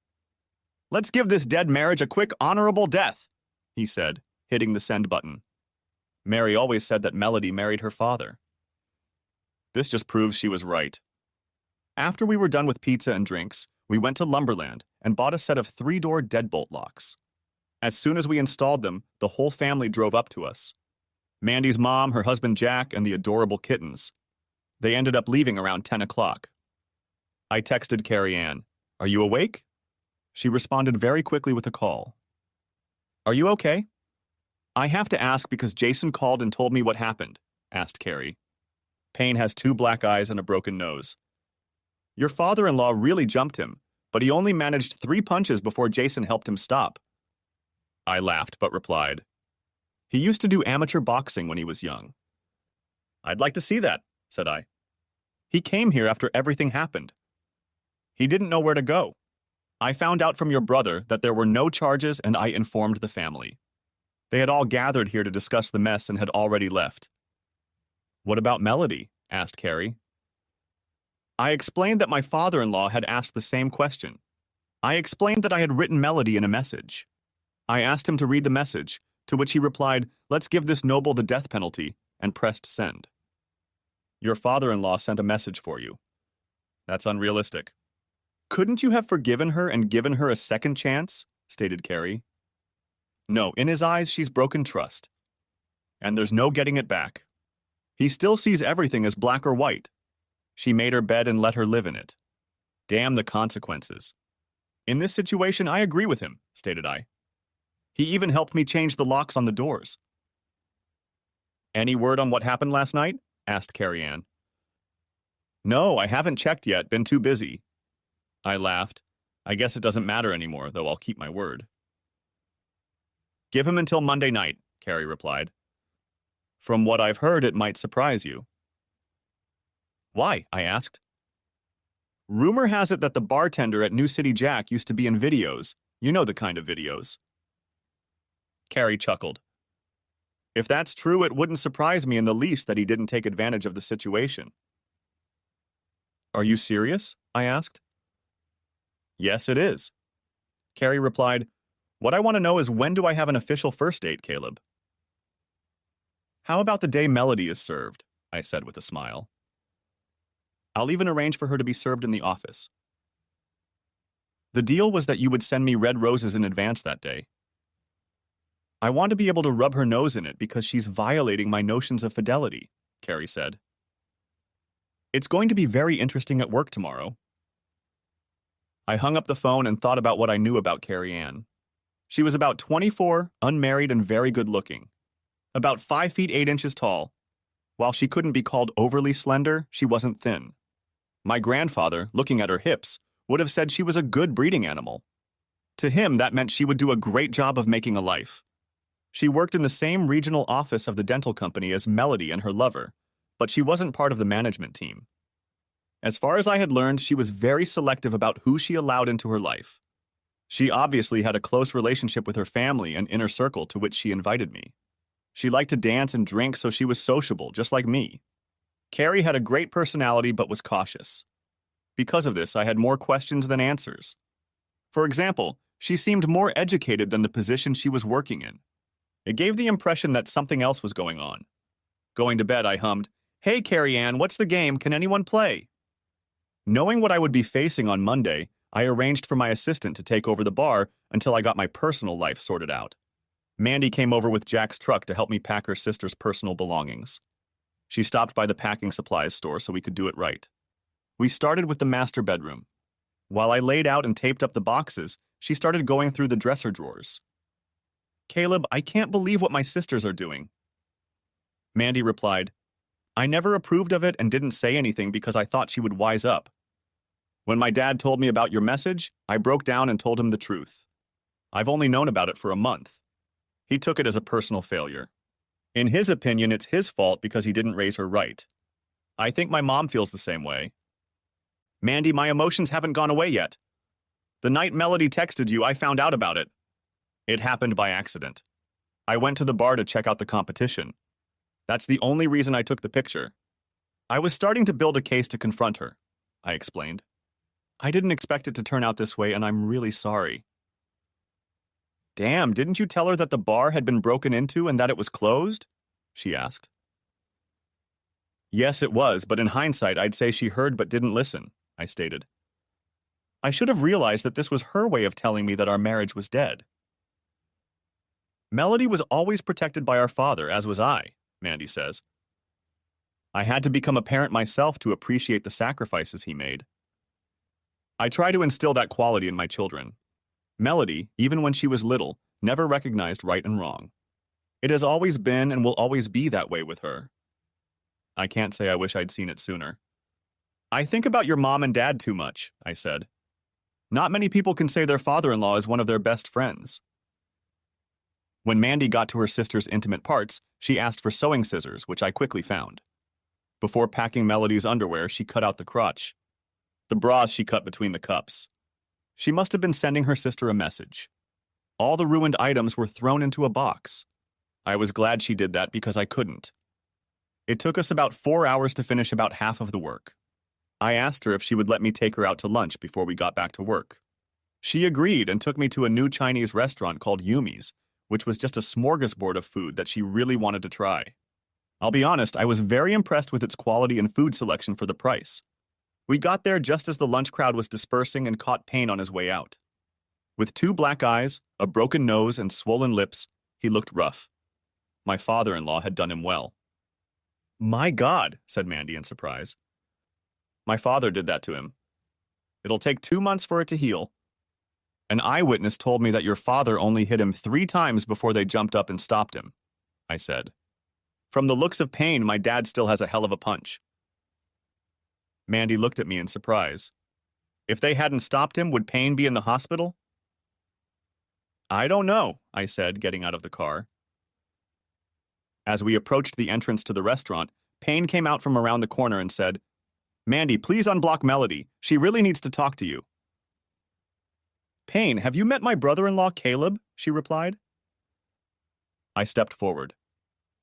Let's give this dead marriage a quick, honorable death, he said, hitting the send button. Mary always said that Melody married her father. This just proves she was right. After we were done with pizza and drinks, we went to Lumberland and bought a set of 3-door deadbolt locks. As soon as we installed them, the whole family drove up to us. Mandy's mom, her husband Jack, and the adorable kittens. They ended up leaving around 10 o'clock. I texted Carrie Ann, "Are you awake?" She responded very quickly with a call. "Are you okay?" "I have to ask because Jason called and told me what happened," asked Carrie. Payne has 2 black eyes and a broken nose. Your father-in-law really jumped him, but he only managed 3 punches before Jason helped him stop. I laughed but replied, "He used to do amateur boxing when he was young." "I'd like to see that," said I. "He came here after everything happened. He didn't know where to go. I found out from your brother that there were no charges and I informed the family. They had all gathered here to discuss the mess and had already left." "What about Melody?" asked Carrie. I explained that my father-in-law had asked the same question. I explained that I had written Melody in a message. I asked him to read the message, to which he replied, "Let's give this noble the death penalty," and pressed send. Your father-in-law sent a message for you. That's unrealistic. Couldn't you have forgiven her and given her a second chance? Stated Carrie. No, in his eyes, she's broken trust. And there's no getting it back. He still sees everything as black or white. She made her bed and let her live in it. Damn the consequences. In this situation, I agree with him, stated I. He even helped me change the locks on the doors. Any word on what happened last night? Asked Carrie Ann. No, I haven't checked yet, been too busy. I laughed. I guess it doesn't matter anymore, though I'll keep my word. Give him until Monday night, Carrie replied. From what I've heard, it might surprise you. Why? I asked. Rumor has it that the bartender at New City Jack used to be in videos. You know the kind of videos. Carrie chuckled. If that's true, it wouldn't surprise me in the least that he didn't take advantage of the situation. Are you serious? I asked. Yes, it is. Carrie replied, What I want to know is when do I have an official first date, Caleb? How about the day Melody is served? I said with a smile. I'll even arrange for her to be served in the office. The deal was that you would send me red roses in advance that day. I want to be able to rub her nose in it because she's violating my notions of fidelity, Carrie said. It's going to be very interesting at work tomorrow. I hung up the phone and thought about what I knew about Carrie Ann. She was about 24, unmarried, and very good looking. About 5 feet 8 inches tall. While she couldn't be called overly slender, she wasn't thin. My grandfather, looking at her hips, would have said she was a good breeding animal. To him, that meant she would do a great job of making a life. She worked in the same regional office of the dental company as Melody and her lover, but she wasn't part of the management team. As far as I had learned, she was very selective about who she allowed into her life. She obviously had a close relationship with her family and inner circle to which she invited me. She liked to dance and drink, so she was sociable, just like me. Carrie had a great personality but was cautious. Because of this, I had more questions than answers. For example, she seemed more educated than the position she was working in. It gave the impression that something else was going on. Going to bed, I hummed, Hey, Carrie Ann, what's the game? Can anyone play? Knowing what I would be facing on Monday, I arranged for my assistant to take over the bar until I got my personal life sorted out. Mandy came over with Jack's truck to help me pack her sister's personal belongings. She stopped by the packing supplies store so we could do it right. We started with the master bedroom. While I laid out and taped up the boxes, she started going through the dresser drawers. Caleb, I can't believe what my sisters are doing. Mandy replied, I never approved of it and didn't say anything because I thought she would wise up. When my dad told me about your message, I broke down and told him the truth. I've only known about it for a month. He took it as a personal failure. In his opinion, it's his fault because he didn't raise her right. I think my mom feels the same way. Mandy, my emotions haven't gone away yet. The night Melody texted you, I found out about it. It happened by accident. I went to the bar to check out the competition. That's the only reason I took the picture. I was starting to build a case to confront her, I explained. I didn't expect it to turn out this way, and I'm really sorry. Damn, didn't you tell her that the bar had been broken into and that it was closed? She asked. Yes, it was, but in hindsight, I'd say she heard but didn't listen, I stated. I should have realized that this was her way of telling me that our marriage was dead. Melody was always protected by our father, as was I, Mandy says. I had to become a parent myself to appreciate the sacrifices he made. I try to instill that quality in my children. Melody, even when she was little, never recognized right and wrong. It has always been and will always be that way with her. I can't say I wish I'd seen it sooner. I think about your mom and dad too much, I said. Not many people can say their father-in-law is one of their best friends. When Mandy got to her sister's intimate parts, she asked for sewing scissors, which I quickly found. Before packing Melody's underwear, she cut out the crotch. The bras she cut between the cups. She must have been sending her sister a message. All the ruined items were thrown into a box. I was glad she did that because I couldn't. It took us about 4 hours to finish about half of the work. I asked her if she would let me take her out to lunch before we got back to work. She agreed and took me to a new Chinese restaurant called Yumi's, which was just a smorgasbord of food that she really wanted to try. I'll be honest, I was very impressed with its quality and food selection for the price. We got there just as the lunch crowd was dispersing and caught Payne on his way out. With 2 black eyes, a broken nose, and swollen lips, he looked rough. My father-in-law had done him well. My God, said Mandy in surprise. My father did that to him. It'll take 2 months for it to heal. An eyewitness told me that your father only hit him 3 times before they jumped up and stopped him, I said. From the looks of Payne, my dad still has a hell of a punch. Mandy looked at me in surprise. If they hadn't stopped him, would Payne be in the hospital? I don't know, I said, getting out of the car. As we approached the entrance to the restaurant, Payne came out from around the corner and said, "Mandy, please unblock Melody. She really needs to talk to you." "Payne, have you met my brother-in-law, Caleb?" she replied. I stepped forward.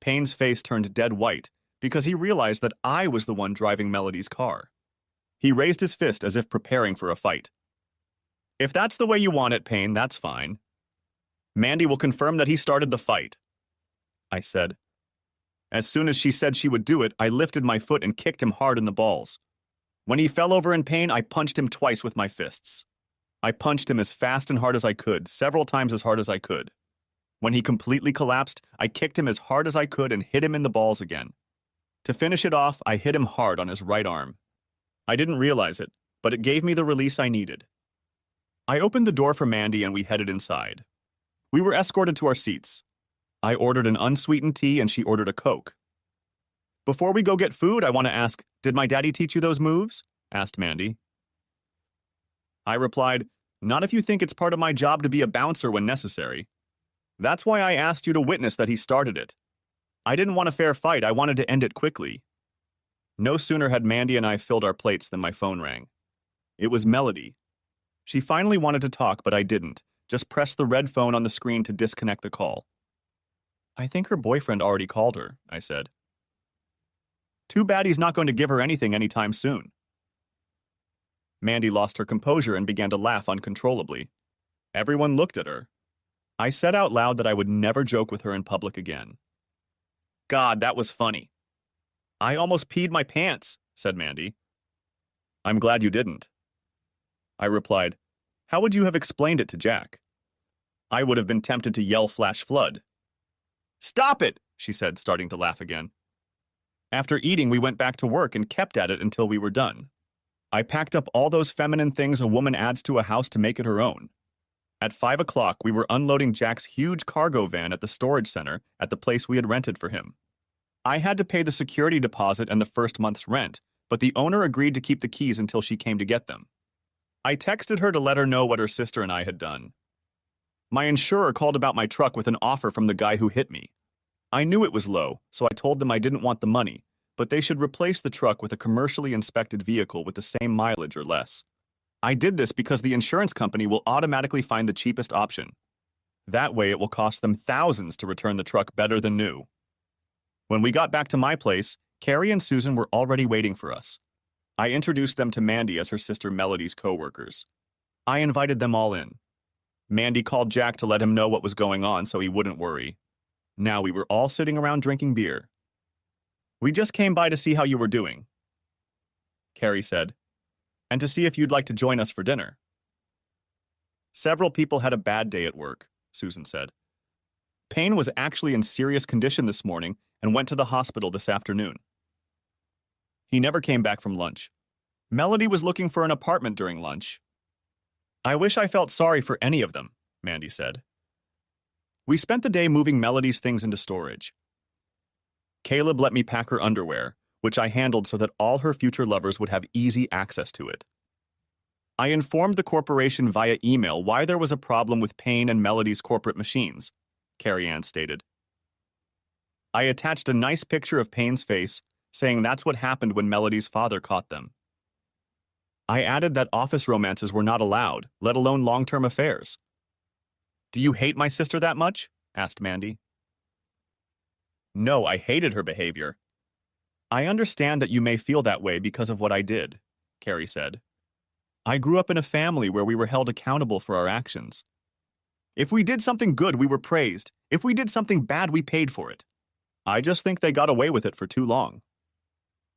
Payne's face turned dead white because he realized that I was the one driving Melody's car. He raised his fist as if preparing for a fight. "If that's the way you want it, Payne, that's fine. Mandy will confirm that he started the fight," I said. As soon as she said she would do it, I lifted my foot and kicked him hard in the balls. When he fell over in pain, I punched him twice with my fists. I punched him as fast and hard as I could, several times as hard as I could. When he completely collapsed, I kicked him as hard as I could and hit him in the balls again. To finish it off, I hit him hard on his right arm. I didn't realize it, but it gave me the release I needed. I opened the door for Mandy and we headed inside. We were escorted to our seats. I ordered an unsweetened tea and she ordered a Coke. "Before we go get food, I want to ask, did my daddy teach you those moves?" asked Mandy. I replied, "Not if you think it's part of my job to be a bouncer when necessary. That's why I asked you to witness that he started it. I didn't want a fair fight, I wanted to end it quickly." No sooner had Mandy and I filled our plates than my phone rang. It was Melody. She finally wanted to talk, but I didn't. Just pressed the red phone on the screen to disconnect the call. "I think her boyfriend already called her," I said. "Too bad he's not going to give her anything anytime soon." Mandy lost her composure and began to laugh uncontrollably. Everyone looked at her. I said out loud that I would never joke with her in public again. "God, that was funny." "I almost peed my pants," said Mandy. "I'm glad you didn't." I replied, "How would you have explained it to Jack?" I would have been tempted to yell flash flood. "Stop it," she said, starting to laugh again. After eating, we went back to work and kept at it until we were done. I packed up all those feminine things a woman adds to a house to make it her own. At 5 o'clock, we were unloading Jack's huge cargo van at the storage center at the place we had rented for him. I had to pay the security deposit and the first month's rent, but the owner agreed to keep the keys until she came to get them. I texted her to let her know what her sister and I had done. My insurer called about my truck with an offer from the guy who hit me. I knew it was low, so I told them I didn't want the money, but they should replace the truck with a commercially inspected vehicle with the same mileage or less. I did this because the insurance company will automatically find the cheapest option. That way it will cost them thousands to return the truck better than new. When we got back to my place, Carrie and Susan were already waiting for us. I introduced them to Mandy as her sister Melody's co-workers. I invited them all in. Mandy called Jack to let him know what was going on so he wouldn't worry. Now we were all sitting around drinking beer. "We just came by to see how you were doing," Carrie said, "and to see if you'd like to join us for dinner." "Several people had a bad day at work," Susan said. "Payne was actually in serious condition this morning and went to the hospital this afternoon. He never came back from lunch. Melody was looking for an apartment during lunch." "I wish I felt sorry for any of them," Mandy said. We spent the day moving Melody's things into storage. Caleb let me pack her underwear, which I handled so that all her future lovers would have easy access to it. I informed the corporation via email why there was a problem with Payne and Melody's corporate machines, Carrie Ann stated. I attached a nice picture of Payne's face, saying that's what happened when Melody's father caught them. I added that office romances were not allowed, let alone long-term affairs. "Do you hate my sister that much?" asked Mandy. "No, I hated her behavior." "I understand that you may feel that way because of what I did," Carrie said. "I grew up in a family where we were held accountable for our actions. If we did something good, we were praised. If we did something bad, we paid for it. I just think they got away with it for too long."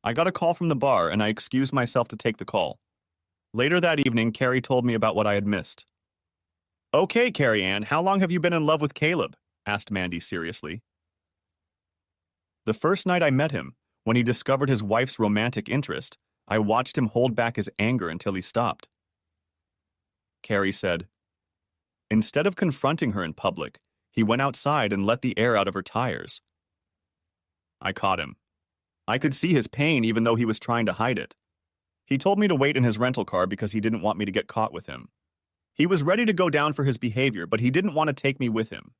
I got a call from the bar, and I excused myself to take the call. Later that evening, Carrie told me about what I had missed. "Okay, Carrie Ann, how long have you been in love with Caleb?" asked Mandy seriously. "The first night I met him, when he discovered his wife's romantic interest, I watched him hold back his anger until he stopped." Carrie said, "Instead of confronting her in public, he went outside and let the air out of her tires. I caught him. I could see his pain even though he was trying to hide it. He told me to wait in his rental car because he didn't want me to get caught with him. He was ready to go down for his behavior, but he didn't want to take me with him.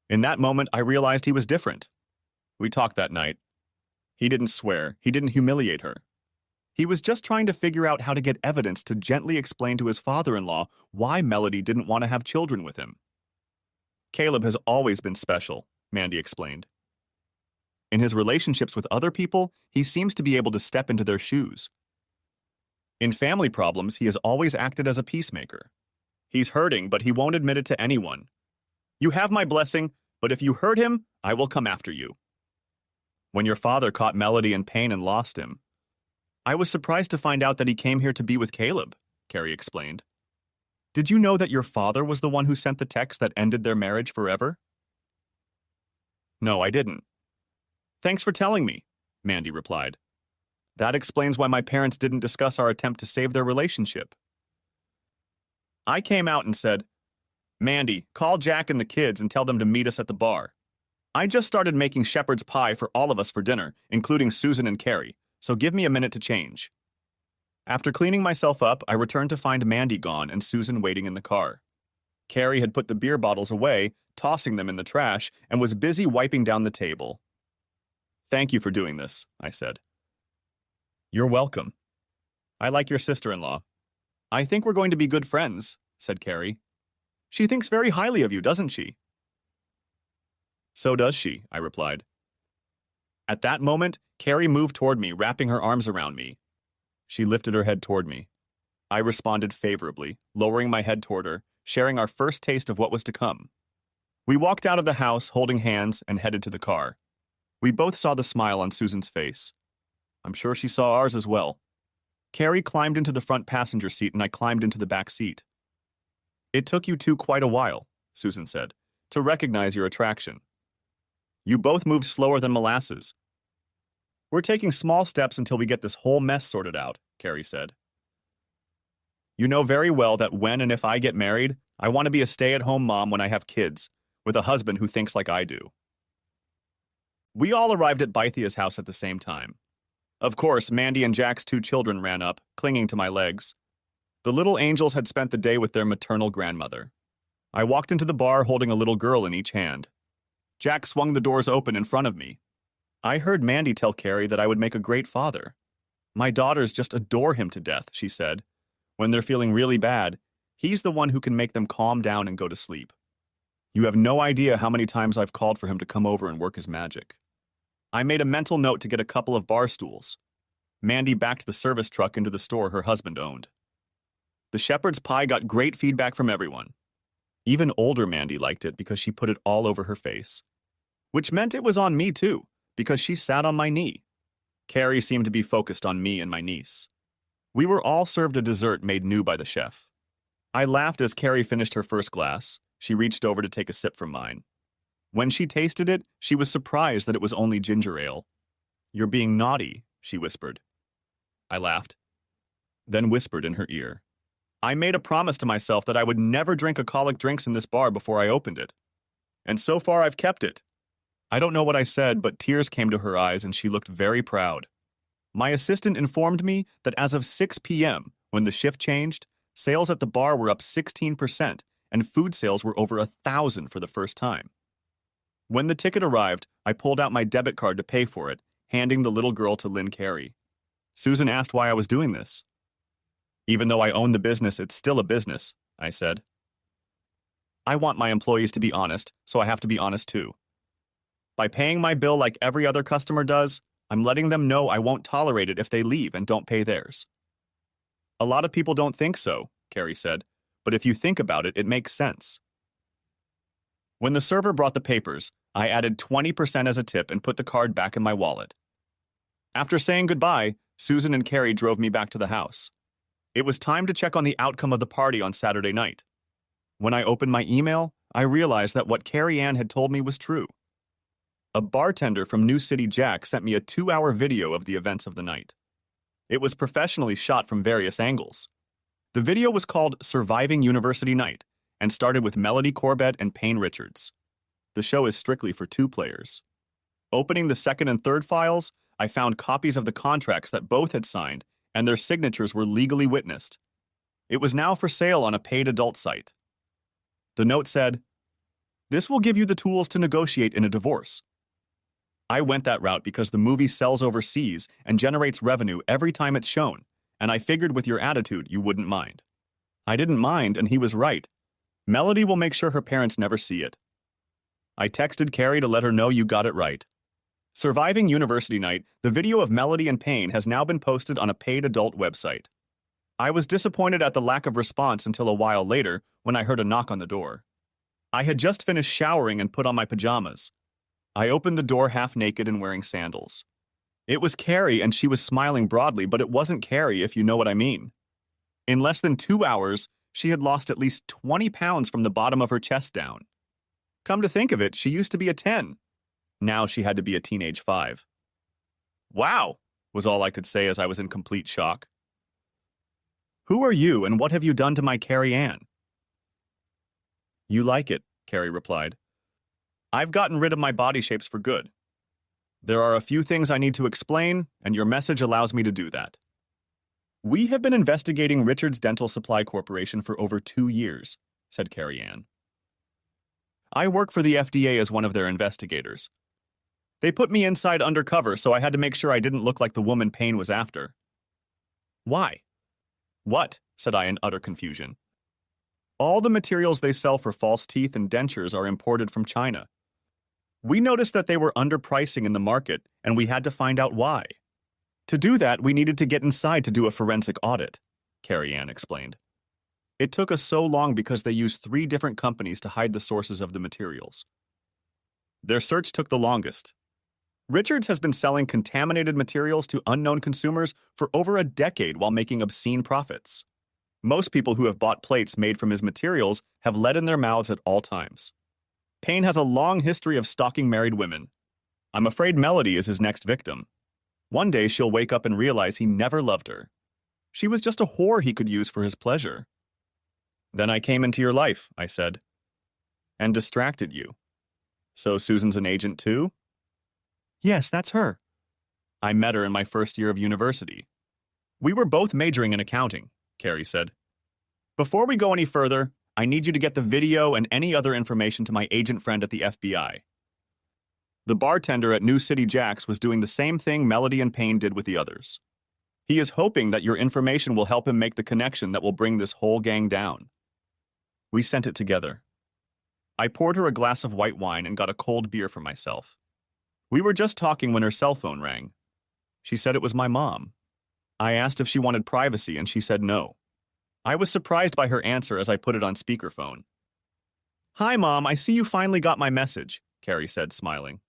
In that moment, I realized he was different. We talked that night. He didn't swear. He didn't humiliate her. He was just trying to figure out how to get evidence to gently explain to his father-in-law why Melody didn't want to have children with him. Caleb has always been special, Mandy explained. In his relationships with other people, he seems to be able to step into their shoes. In family problems, he has always acted as a peacemaker. He's hurting, but he won't admit it to anyone. You have my blessing, but if you hurt him, I will come after you. When your father caught Melody in pain and lost him, I was surprised to find out that he came here to be with Caleb, Carrie explained. Did you know that your father was the one who sent the text that ended their marriage forever? No, I didn't. Thanks for telling me, Mandy replied. That explains why my parents didn't discuss our attempt to save their relationship. I came out and said, Mandy, call Jack and the kids and tell them to meet us at the bar. I just started making shepherd's pie for all of us for dinner, including Susan and Carrie, so give me a minute to change. After cleaning myself up, I returned to find Mandy gone and Susan waiting in the car. Carrie had put the beer bottles away, tossing them in the trash, and was busy wiping down the table. Thank you for doing this, I said. You're welcome. I like your sister-in-law. I think we're going to be good friends, said Carrie. She thinks very highly of you, doesn't she? So does she, I replied. At that moment, Carrie moved toward me, wrapping her arms around me. She lifted her head toward me. I responded favorably, lowering my head toward her, sharing our first taste of what was to come. We walked out of the house, holding hands, and headed to the car. We both saw the smile on Susan's face. I'm sure she saw ours as well. Carrie climbed into the front passenger seat and I climbed into the back seat. It took you two quite a while, Susan said, to recognize your attraction. You both moved slower than molasses. We're taking small steps until we get this whole mess sorted out, Carrie said. You know very well that when and if I get married, I want to be a stay-at-home mom when I have kids, with a husband who thinks like I do. We all arrived at Bythea's house at the same time. Of course, Mandy and Jack's 2 children ran up, clinging to my legs. The little angels had spent the day with their maternal grandmother. I walked into the bar holding a little girl in each hand. Jack swung the doors open in front of me. I heard Mandy tell Carrie that I would make a great father. My daughters just adore him to death, she said. When they're feeling really bad, he's the one who can make them calm down and go to sleep. You have no idea how many times I've called for him to come over and work his magic. I made a mental note to get a couple of bar stools. Mandy backed the service truck into the store her husband owned. The shepherd's pie got great feedback from everyone. Even older Mandy liked it because she put it all over her face. Which meant it was on me too, because she sat on my knee. Carrie seemed to be focused on me and my niece. We were all served a dessert made new by the chef. I laughed as Carrie finished her first glass. She reached over to take a sip from mine. When she tasted it, she was surprised that it was only ginger ale. You're being naughty, she whispered. I laughed, then whispered in her ear. I made a promise to myself that I would never drink alcoholic drinks in this bar before I opened it. And so far I've kept it. I don't know what I said, but tears came to her eyes and she looked very proud. My assistant informed me that as of 6 p.m., when the shift changed, sales at the bar were up 16% and food sales were over 1,000 for the first time. When the ticket arrived, I pulled out my debit card to pay for it, handing the little girl to Lynn Carey. Susan asked why I was doing this. Even though I own the business, it's still a business, I said. I want my employees to be honest, so I have to be honest too. By paying my bill like every other customer does, I'm letting them know I won't tolerate it if they leave and don't pay theirs. A lot of people don't think so, Carrie said, but if you think about it, it makes sense. When the server brought the papers, I added 20% as a tip and put the card back in my wallet. After saying goodbye, Susan and Carrie drove me back to the house. It was time to check on the outcome of the party on Saturday night. When I opened my email, I realized that what Carrie Ann had told me was true. A bartender from New City Jack sent me a 2-hour video of the events of the night. It was professionally shot from various angles. The video was called Surviving University Night and started with Melody Corbett and Payne Richards. The show is strictly for 2 players. Opening the second and third files, I found copies of the contracts that both had signed, and their signatures were legally witnessed. It was now for sale on a paid adult site. The note said, "This will give you the tools to negotiate in a divorce. I went that route because the movie sells overseas and generates revenue every time it's shown, and I figured with your attitude you wouldn't mind. I didn't mind, and he was right. Melody will make sure her parents never see it. I texted Carrie to let her know you got it right. Surviving University Night, the video of Melody and Payne has now been posted on a paid adult website. I was disappointed at the lack of response until a while later when I heard a knock on the door. I had just finished showering and put on my pajamas. I opened the door half naked and wearing sandals. It was Carrie, and she was smiling broadly, but it wasn't Carrie, if you know what I mean. In less than 2 hours, she had lost at least 20 pounds from the bottom of her chest down. Come to think of it, she used to be a 10. Now she had to be a teenage 5. Wow, was all I could say as I was in complete shock. Who are you, and what have you done to my Carrie Ann? You like it, Carrie replied. I've gotten rid of my body shapes for good. There are a few things I need to explain, and your message allows me to do that. We have been investigating Richard's Dental Supply Corporation for over 2 years, said Carrie Ann. I work for the FDA as one of their investigators. They put me inside undercover, so I had to make sure I didn't look like the woman Payne was after. Why? What? Said I in utter confusion. All the materials they sell for false teeth and dentures are imported from China. We noticed that they were underpricing in the market, and we had to find out why. To do that, we needed to get inside to do a forensic audit, Carrie Ann explained. It took us so long because they used 3 different companies to hide the sources of the materials. Their search took the longest. Richards has been selling contaminated materials to unknown consumers for over a decade while making obscene profits. Most people who have bought plates made from his materials have lead in their mouths at all times. Payne has a long history of stalking married women. I'm afraid Melody is his next victim. One day she'll wake up and realize he never loved her. She was just a whore he could use for his pleasure. Then I came into your life, I said, and distracted you. So Susan's an agent too? Yes, that's her. I met her in my first year of university. We were both majoring in accounting, Carrie said. Before we go any further, I need you to get the video and any other information to my agent friend at the FBI. The bartender at New City Jack's was doing the same thing Melody and Payne did with the others. He is hoping that your information will help him make the connection that will bring this whole gang down. We sent it together. I poured her a glass of white wine and got a cold beer for myself. We were just talking when her cell phone rang. She said it was my mom. I asked if she wanted privacy, and she said no. I was surprised by her answer as I put it on speakerphone. Hi, Mom, I see you finally got my message, Carrie said, smiling.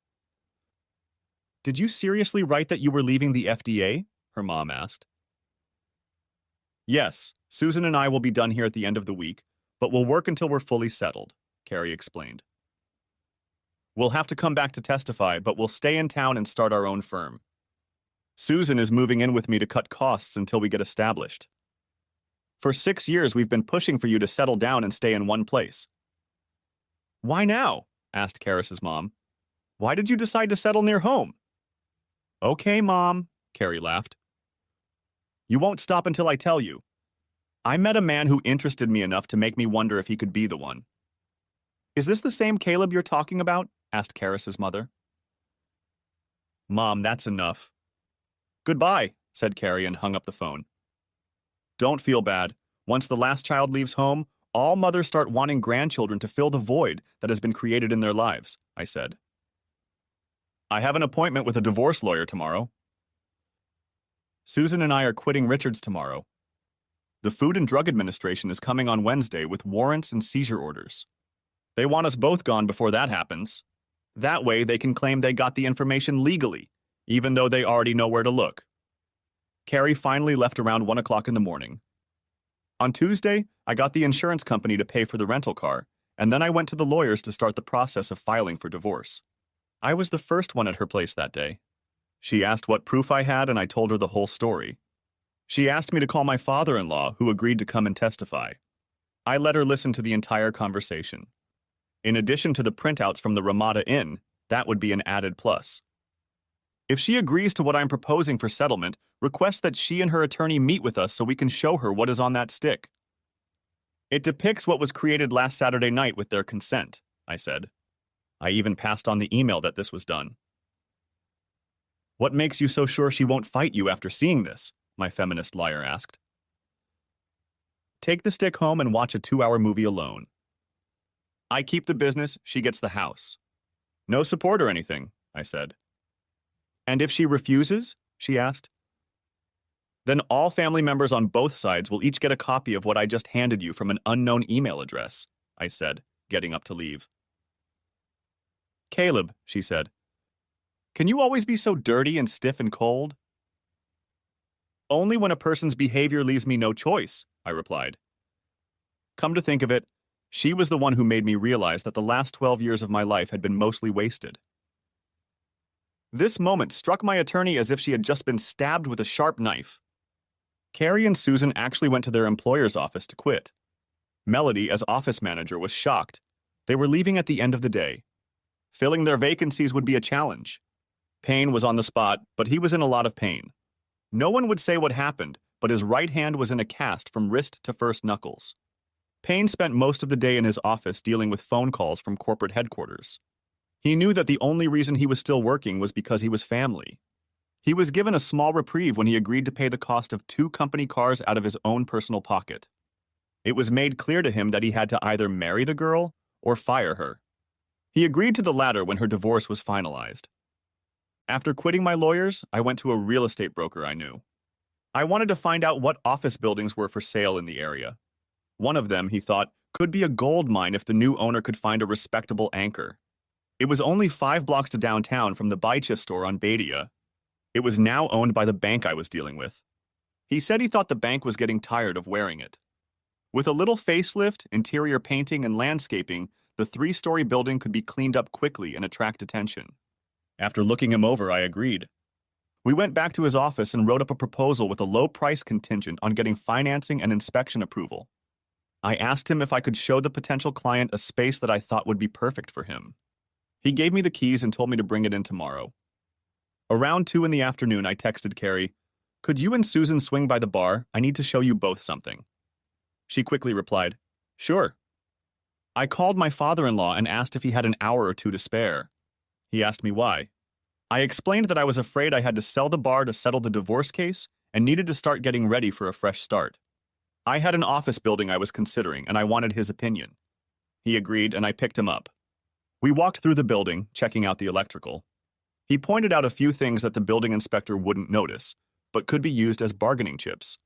Did you seriously write that you were leaving the FDA? Her mom asked. Yes, Susan and I will be done here at the end of the week, but we'll work until we're fully settled, Carrie explained. We'll have to come back to testify, but we'll stay in town and start our own firm. Susan is moving in with me to cut costs until we get established. For 6 years, we've been pushing for you to settle down and stay in one place. Why now? Asked Karis's mom. Why did you decide to settle near home? Okay, Mom, Carrie laughed. You won't stop until I tell you. I met a man who interested me enough to make me wonder if he could be the one. Is this the same Caleb you're talking about? Asked Karis's mother. Mom, that's enough. Goodbye, said Carrie and hung up the phone. Don't feel bad. Once the last child leaves home, all mothers start wanting grandchildren to fill the void that has been created in their lives, I said. I have an appointment with a divorce lawyer tomorrow. Susan and I are quitting Richards tomorrow. The Food and Drug Administration is coming on Wednesday with warrants and seizure orders. They want us both gone before that happens. That way they can claim they got the information legally, even though they already know where to look. Carrie finally left around 1 o'clock in the morning. On Tuesday, I got the insurance company to pay for the rental car, and then I went to the lawyers to start the process of filing for divorce. I was the first one at her place that day. She asked what proof I had, and I told her the whole story. She asked me to call my father-in-law, who agreed to come and testify. I let her listen to the entire conversation. In addition to the printouts from the Ramada Inn, that would be an added plus. If she agrees to what I'm proposing for settlement, request that she and her attorney meet with us so we can show her what is on that stick. It depicts what was created last Saturday night with their consent, I said. I even passed on the email that this was done. What makes you so sure she won't fight you after seeing this? My feminist liar asked. Take the stick home and watch a 2-hour movie alone. I keep the business, she gets the house. No support or anything, I said. And if she refuses? She asked. Then all family members on both sides will each get a copy of what I just handed you from an unknown email address, I said, getting up to leave. Caleb, she said, can you always be so dirty and stiff and cold? Only when a person's behavior leaves me no choice, I replied. Come to think of it, she was the one who made me realize that the last 12 years of my life had been mostly wasted. This moment struck my attorney as if she had just been stabbed with a sharp knife. Carrie and Susan actually went to their employer's office to quit. Melody, as office manager, was shocked. They were leaving at the end of the day. Filling their vacancies would be a challenge. Payne was on the spot, but he was in a lot of pain. No one would say what happened, but his right hand was in a cast from wrist to first knuckles. Payne spent most of the day in his office dealing with phone calls from corporate headquarters. He knew that the only reason he was still working was because he was family. He was given a small reprieve when he agreed to pay the cost of 2 company cars out of his own personal pocket. It was made clear to him that he had to either marry the girl or fire her. He agreed to the latter when her divorce was finalized. After quitting my lawyers, I went to a real estate broker I knew. I wanted to find out what office buildings were for sale in the area. One of them, he thought, could be a gold mine if the new owner could find a respectable anchor. It was only 5 blocks to downtown from the Baicha store on Bedia. It was now owned by the bank I was dealing with. He said he thought the bank was getting tired of wearing it. With a little facelift, interior painting, and landscaping, the 3-story building could be cleaned up quickly and attract attention. After looking him over, I agreed. We went back to his office and wrote up a proposal with a low price contingent on getting financing and inspection approval. I asked him if I could show the potential client a space that I thought would be perfect for him. He gave me the keys and told me to bring it in tomorrow. Around 2 in the afternoon, I texted Carrie, "Could you and Susan swing by the bar? I need to show you both something." She quickly replied, "Sure." I called my father-in-law and asked if he had an hour or 2 to spare. He asked me why. I explained that I was afraid I had to sell the bar to settle the divorce case and needed to start getting ready for a fresh start. I had an office building I was considering, and I wanted his opinion. He agreed, and I picked him up. We walked through the building, checking out the electrical. He pointed out a few things that the building inspector wouldn't notice, but could be used as bargaining chips.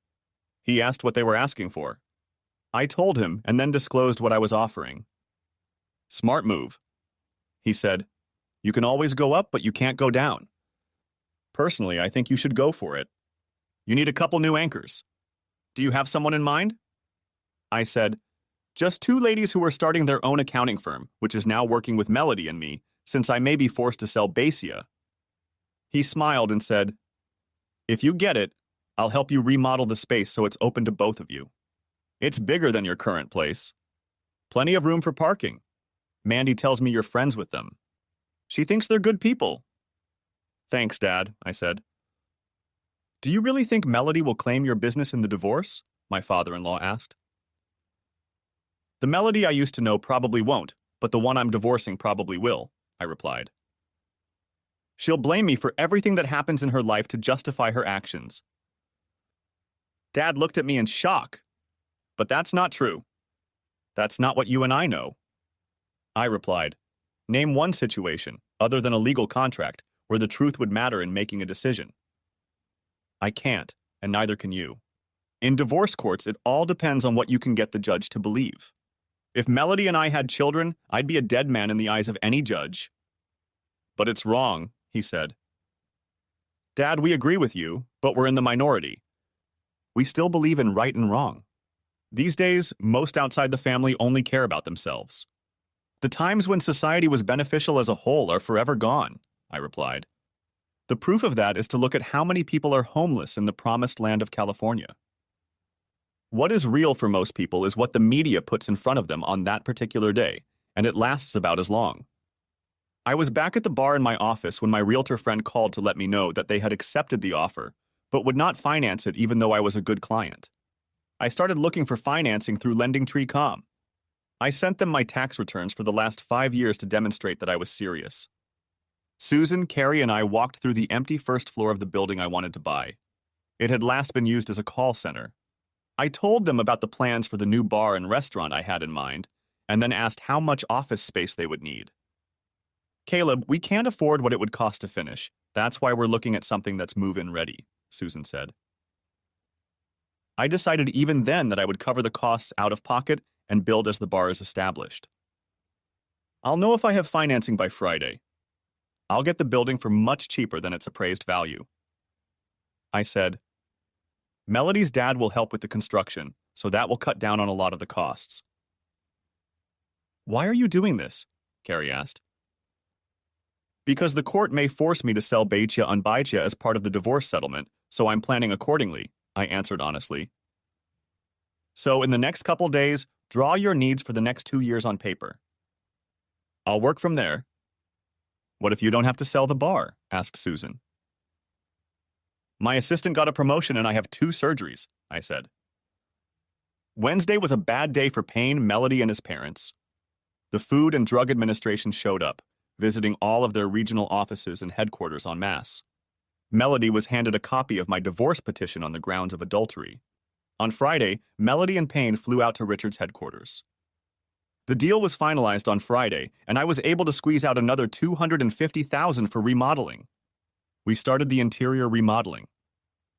He asked what they were asking for. I told him and then disclosed what I was offering. "Smart move," he said. "You can always go up, but you can't go down. Personally, I think you should go for it. You need a couple new anchors. Do you have someone in mind?" I said, "Just 2 ladies who are starting their own accounting firm, which is now working with Melody and me, since I may be forced to sell Basia." He smiled and said, "If you get it, I'll help you remodel the space so it's open to both of you. It's bigger than your current place. Plenty of room for parking. Mandy tells me you're friends with them. She thinks they're good people." "Thanks, Dad," I said. "Do you really think Melody will claim your business in the divorce?" my father-in-law asked. "The Melody I used to know probably won't, but the one I'm divorcing probably will," I replied. "She'll blame me for everything that happens in her life to justify her actions." Dad looked at me in shock. "But that's not true. That's not what you and I know." I replied, "Name one situation, other than a legal contract, where the truth would matter in making a decision." "I can't, and neither can you. In divorce courts, it all depends on what you can get the judge to believe. If Melody and I had children, I'd be a dead man in the eyes of any judge." "But it's wrong," he said. "Dad, we agree with you, but we're in the minority. We still believe in right and wrong. These days, most outside the family only care about themselves. The times when society was beneficial as a whole are forever gone," I replied. "The proof of that is to look at how many people are homeless in the promised land of California. What is real for most people is what the media puts in front of them on that particular day, and it lasts about as long." I was back at the bar in my office when my realtor friend called to let me know that they had accepted the offer, but would not finance it even though I was a good client. I started looking for financing through LendingTree.com. I sent them my tax returns for the last 5 years to demonstrate that I was serious. Susan, Carrie, and I walked through the empty first floor of the building I wanted to buy. It had last been used as a call center. I told them about the plans for the new bar and restaurant I had in mind, and then asked how much office space they would need. Caleb, we can't afford what it would cost to finish. That's why we're looking at something that's move-in ready, Susan said. I decided even then that I would cover the costs out of pocket and build as the bar is established. I'll know if I have financing by Friday. I'll get the building for much cheaper than its appraised value. I said, Melody's dad will help with the construction, so that will cut down on a lot of the costs. Why are you doing this? Carrie asked. Because the court may force me to sell Baitia on Baitia as part of the divorce settlement, so I'm planning accordingly, I answered honestly. So in the next couple days, draw your needs for the next 2 years on paper. I'll work from there. What if you don't have to sell the bar? Asked Susan. My assistant got a promotion and I have 2 surgeries, I said. Wednesday was a bad day for Payne, Melody, and his parents. The Food and Drug Administration showed up, visiting all of their regional offices and headquarters en masse. Melody was handed a copy of my divorce petition on the grounds of adultery. On Friday, Melody and Payne flew out to Richard's headquarters. The deal was finalized on Friday, and I was able to squeeze out another $250,000 for remodeling. We started the interior remodeling.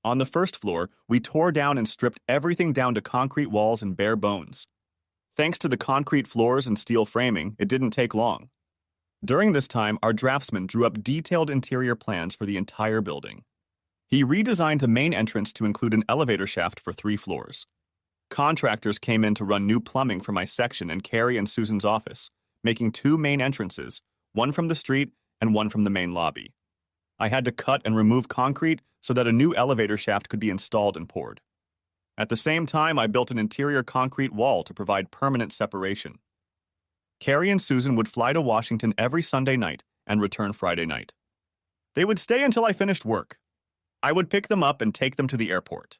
On the first floor, we tore down and stripped everything down to concrete walls and bare bones. Thanks to the concrete floors and steel framing, it didn't take long. During this time, our draftsman drew up detailed interior plans for the entire building. He redesigned the main entrance to include an elevator shaft for 3 floors. Contractors came in to run new plumbing for my section and Carrie and Susan's office, making 2 main entrances, one from the street and one from the main lobby. I had to cut and remove concrete so that a new elevator shaft could be installed and poured. At the same time, I built an interior concrete wall to provide permanent separation. Carrie and Susan would fly to Washington every Sunday night and return Friday night. They would stay until I finished work. I would pick them up and take them to the airport.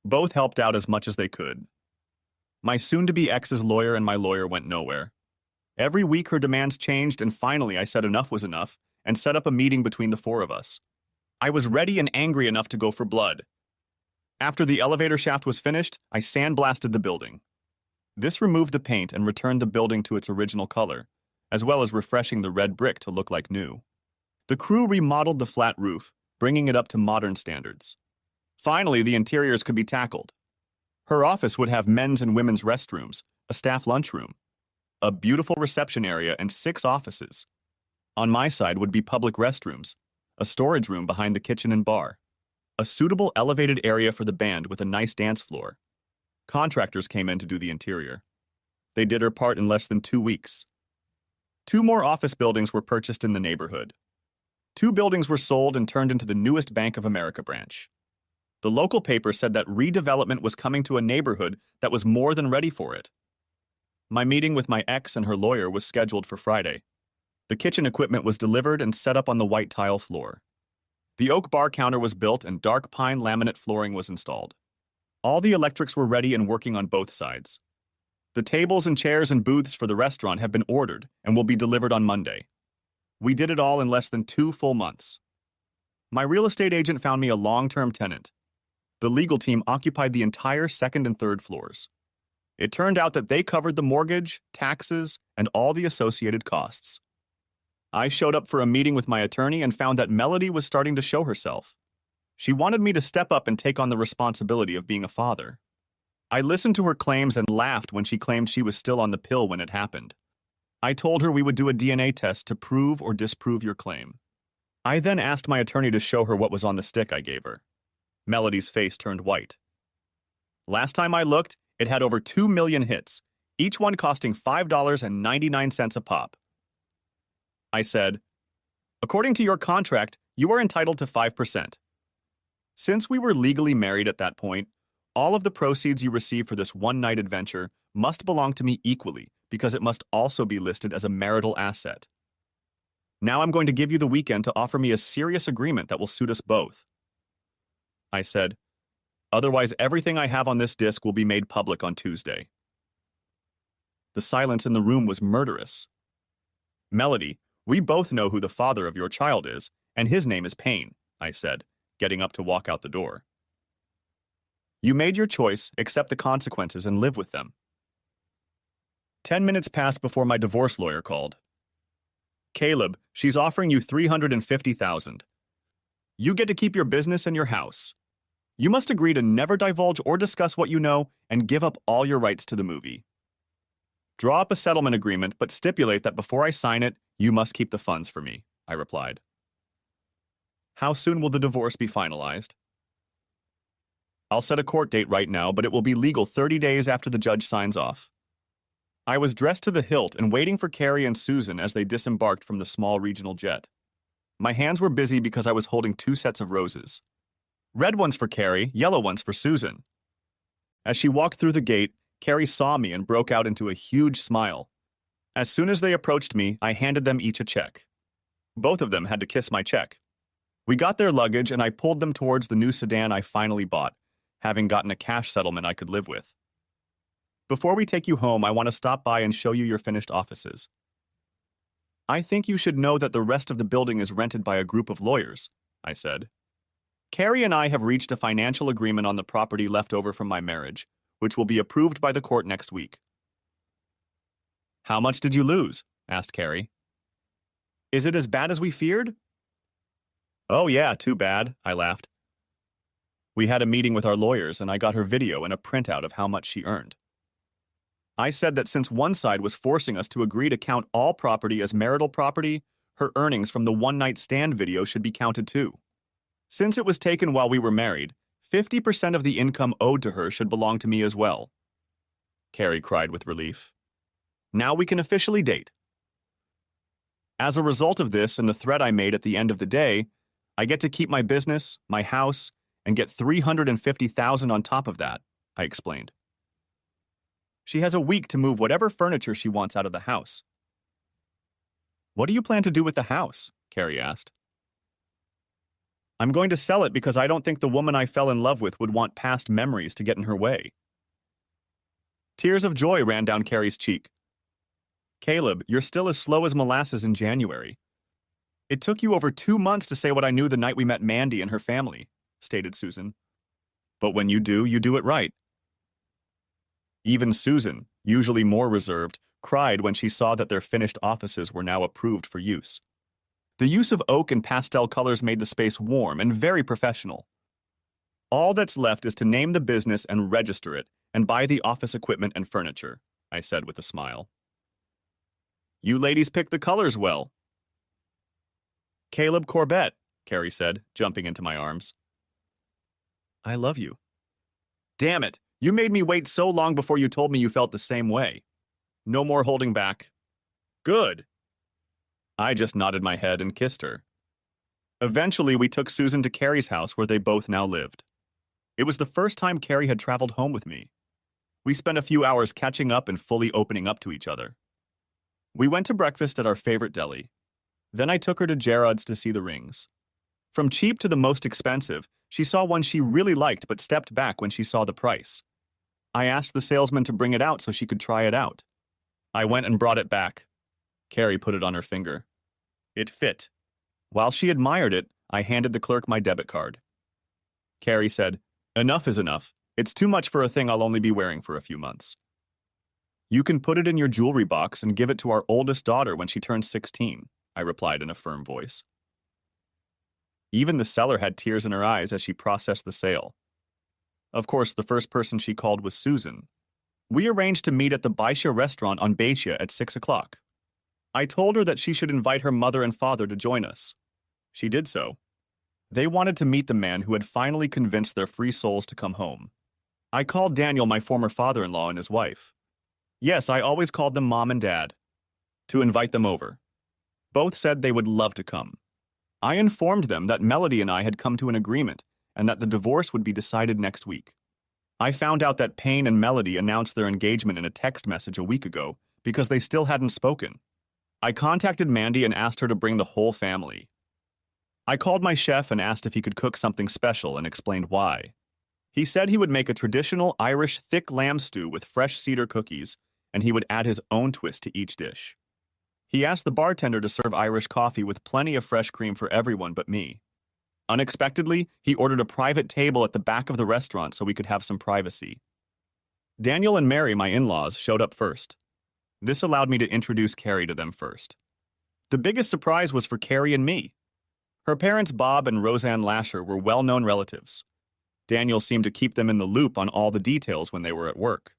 Both helped out as much as they could. My soon-to-be ex's lawyer and my lawyer went nowhere. Every week her demands changed, and finally I said enough was enough and set up a meeting between the 4 of us. I was ready and angry enough to go for blood. After the elevator shaft was finished, I sandblasted the building. This removed the paint and returned the building to its original color, as well as refreshing the red brick to look like new. The crew remodeled the flat roof, bringing it up to modern standards. Finally, the interiors could be tackled. Her office would have men's and women's restrooms, a staff lunchroom, a beautiful reception area, and 6 offices. On my side would be public restrooms, a storage room behind the kitchen and bar, a suitable elevated area for the band with a nice dance floor. Contractors came in to do the interior. They did her part in less than 2 weeks. 2 more office buildings were purchased in the neighborhood. 2 buildings were sold and turned into the newest Bank of America branch. The local paper said that redevelopment was coming to a neighborhood that was more than ready for it. My meeting with my ex and her lawyer was scheduled for Friday. The kitchen equipment was delivered and set up on the white tile floor. The oak bar counter was built and dark pine laminate flooring was installed. All the electrics were ready and working on both sides. The tables and chairs and booths for the restaurant have been ordered and will be delivered on Monday. We did it all in less than 2 full months. My real estate agent found me a long-term tenant. The legal team occupied the entire 2nd and 3rd floors. It turned out that they covered the mortgage, taxes, and all the associated costs. I showed up for a meeting with my attorney and found that Melody was starting to show herself. She wanted me to step up and take on the responsibility of being a father. I listened to her claims and laughed when she claimed she was still on the pill when it happened. I told her we would do a DNA test to prove or disprove your claim. I then asked my attorney to show her what was on the stick I gave her. Melody's face turned white. Last time I looked, it had over 2 million hits, each one costing $5.99 a pop. I said, according to your contract, you are entitled to 5%. Since we were legally married at that point, all of the proceeds you receive for this one-night adventure must belong to me equally because it must also be listed as a marital asset. Now I'm going to give you the weekend to offer me a serious agreement that will suit us both. I said, otherwise everything I have on this disc will be made public on Tuesday. The silence in the room was murderous. Melody, We both know who the father of your child is, and his name is Payne, I said, getting up to walk out the door. You made your choice, accept the consequences, and live with them. 10 minutes passed before my divorce lawyer called. Caleb, she's offering you $350,000. You get to keep your business and your house. You must agree to never divulge or discuss what you know and give up all your rights to the movie. Draw up a settlement agreement, but stipulate that before I sign it, you must keep the funds for me, I replied. How soon will the divorce be finalized? I'll set a court date right now, but it will be legal 30 days after the judge signs off. I was dressed to the hilt and waiting for Carrie and Susan as they disembarked from the small regional jet. My hands were busy because I was holding 2 sets of roses. Red ones for Carrie, yellow ones for Susan. As she walked through the gate, Carrie saw me and broke out into a huge smile. As soon as they approached me, I handed them each a check. Both of them had to kiss my check. We got their luggage and I pulled them towards the new sedan I finally bought, having gotten a cash settlement I could live with. Before we take you home, I want to stop by and show you your finished offices. I think you should know that the rest of the building is rented by a group of lawyers, I said. Carrie and I have reached a financial agreement on the property left over from my marriage, which will be approved by the court next week. How much did you lose? Asked Carrie. Is it as bad as we feared? Oh yeah, too bad, I laughed. We had a meeting with our lawyers and I got her video and a printout of how much she earned. I said that since one side was forcing us to agree to count all property as marital property, her earnings from the one-night stand video should be counted too. Since it was taken while we were married, 50% of the income owed to her should belong to me as well. Carrie cried with relief. Now we can officially date. As a result of this and the threat I made at the end of the day, I get to keep my business, my house, and get $350,000 on top of that, I explained. She has a week to move whatever furniture she wants out of the house. What do you plan to do with the house? Carrie asked. I'm going to sell it because I don't think the woman I fell in love with would want past memories to get in her way. Tears of joy ran down Carrie's cheek. Caleb, you're still as slow as molasses in January. It took you over 2 months to say what I knew the night we met Mandy and her family, stated Susan. But when you do it right. Even Susan, usually more reserved, cried when she saw that their finished offices were now approved for use. The use of oak and pastel colors made the space warm and very professional. All that's left is to name the business and register it and buy the office equipment and furniture, I said with a smile. You ladies picked the colors well. Caleb Corbett, Carrie said, jumping into my arms. I love you. Damn it, you made me wait so long before you told me you felt the same way. No more holding back. Good. I just nodded my head and kissed her. Eventually, we took Susan to Carrie's house where they both now lived. It was the first time Carrie had traveled home with me. We spent a few hours catching up and fully opening up to each other. We went to breakfast at our favorite deli. Then I took her to Gerard's to see the rings. From cheap to the most expensive, she saw one she really liked but stepped back when she saw the price. I asked the salesman to bring it out so she could try it out. I went and brought it back. Carrie put it on her finger. It fit. While she admired it, I handed the clerk my debit card. Carrie said, Enough is enough. It's too much for a thing I'll only be wearing for a few months. You can put it in your jewelry box and give it to our oldest daughter when she turns 16, I replied in a firm voice. Even the seller had tears in her eyes as she processed the sale. Of course, the first person she called was Susan. We arranged to meet at the Baisha restaurant on Baisha at 6 o'clock. I told her that she should invite her mother and father to join us. She did so. They wanted to meet the man who had finally convinced their free souls to come home. I called Daniel my former father-in-law and his wife. Yes, I always called them Mom and Dad. To invite them over. Both said they would love to come. I informed them that Melody and I had come to an agreement and that the divorce would be decided next week. I found out that Payne and Melody announced their engagement in a text message a week ago because they still hadn't spoken. I contacted Mandy and asked her to bring the whole family. I called my chef and asked if he could cook something special and explained why. He said he would make a traditional Irish thick lamb stew with fresh cedar cookies, and he would add his own twist to each dish. He asked the bartender to serve Irish coffee with plenty of fresh cream for everyone but me. Unexpectedly, he ordered a private table at the back of the restaurant so we could have some privacy. Daniel and Mary, my in-laws, showed up first. This allowed me to introduce Carrie to them first. The biggest surprise was for Carrie and me. Her parents, Bob and Roseanne Lasher, were well-known relatives. Daniel seemed to keep them in the loop on all the details when they were at work.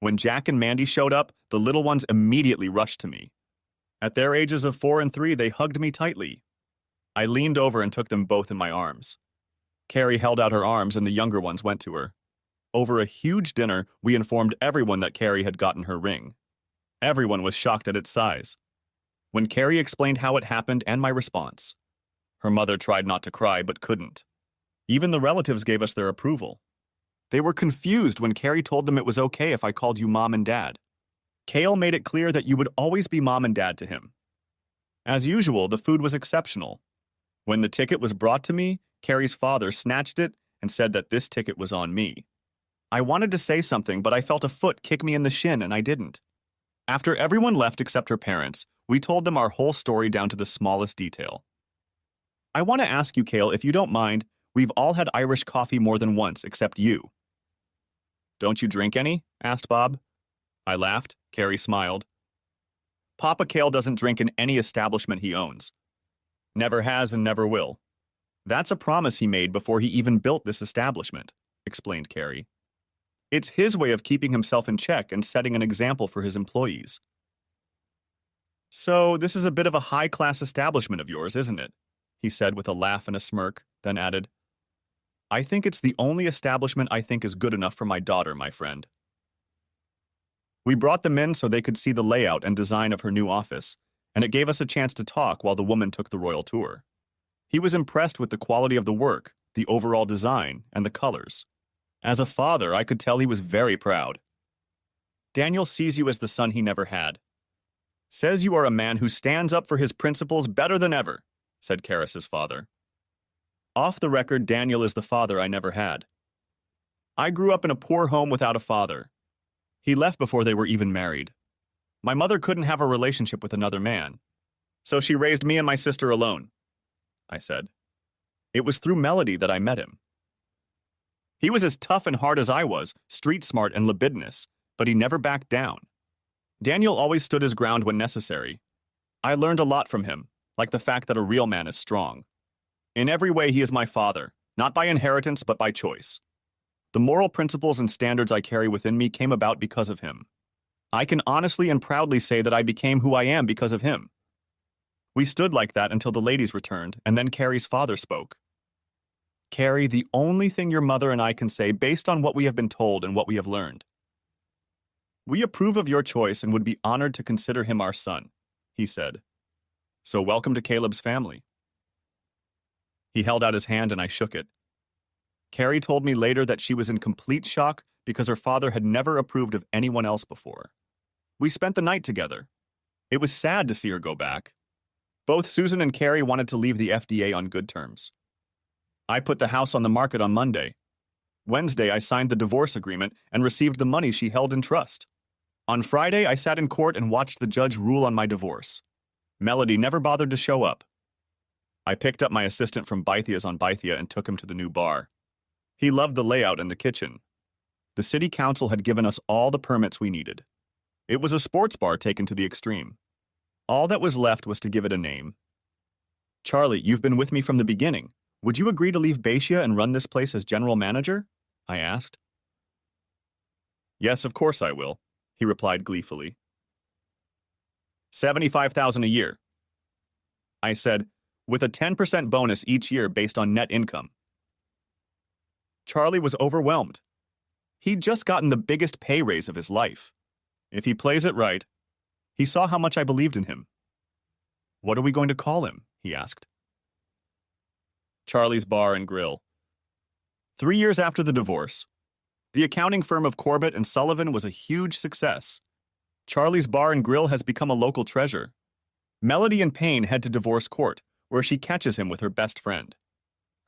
When Jack and Mandy showed up, the little ones immediately rushed to me. At their ages of 4 and 3, they hugged me tightly. I leaned over and took them both in my arms. Carrie held out her arms and the younger ones went to her. Over a huge dinner, we informed everyone that Carrie had gotten her ring. Everyone was shocked at its size. When Carrie explained how it happened and my response, her mother tried not to cry but couldn't. Even the relatives gave us their approval. They were confused when Carrie told them it was okay if I called you Mom and Dad. Cale made it clear that you would always be Mom and Dad to him. As usual, the food was exceptional. When the ticket was brought to me, Carrie's father snatched it and said that this ticket was on me. I wanted to say something, but I felt a foot kick me in the shin and I didn't. After everyone left except her parents, we told them our whole story down to the smallest detail. I want to ask you, Cale, if you don't mind, we've all had Irish coffee more than once except you. Don't you drink any? Asked Bob. I laughed. Carrie smiled. Papa Cale doesn't drink in any establishment he owns. Never has and never will. That's a promise he made before he even built this establishment, explained Carrie. It's his way of keeping himself in check and setting an example for his employees. So this is a bit of a high-class establishment of yours, isn't it? He said with a laugh and a smirk, then added, I think it's the only establishment I think is good enough for my daughter, my friend. We brought them in so they could see the layout and design of her new office, and it gave us a chance to talk while the woman took the royal tour. He was impressed with the quality of the work, the overall design, and the colors. As a father, I could tell he was very proud. Daniel sees you as the son he never had. Says you are a man who stands up for his principles better than ever, said Karis's father. Off the record, Daniel is the father I never had. I grew up in a poor home without a father. He left before they were even married. My mother couldn't have a relationship with another man, so she raised me and my sister alone, I said. It was through Melody that I met him. He was as tough and hard as I was, street smart and libidinous, but he never backed down. Daniel always stood his ground when necessary. I learned a lot from him, like the fact that a real man is strong. In every way, he is my father, not by inheritance, but by choice. The moral principles and standards I carry within me came about because of him. I can honestly and proudly say that I became who I am because of him. We stood like that until the ladies returned, and then Carrie's father spoke. Carrie, the only thing your mother and I can say based on what we have been told and what we have learned. We approve of your choice and would be honored to consider him our son, he said. So welcome to Caleb's family. He held out his hand and I shook it. Carrie told me later that she was in complete shock because her father had never approved of anyone else before. We spent the night together. It was sad to see her go back. Both Susan and Carrie wanted to leave the FDA on good terms. I put the house on the market on Monday. Wednesday, I signed the divorce agreement and received the money she held in trust. On Friday, I sat in court and watched the judge rule on my divorce. Melody never bothered to show up. I picked up my assistant from Bythia's on Bythia and took him to the new bar. He loved the layout and the kitchen. The city council had given us all the permits we needed. It was a sports bar taken to the extreme. All that was left was to give it a name. Charlie, you've been with me from the beginning. Would you agree to leave Basia and run this place as general manager? I asked. Yes, of course I will, he replied gleefully. $75,000 a year. I said, with a 10% bonus each year based on net income. Charlie was overwhelmed. He'd just gotten the biggest pay raise of his life. If he plays it right, he saw how much I believed in him. What are we going to call him? He asked. Charlie's Bar and Grill. 3 years after the divorce, the accounting firm of Corbett and Sullivan was a huge success. Charlie's Bar and Grill has become a local treasure. Melody and Payne head to divorce court, where she catches him with her best friend.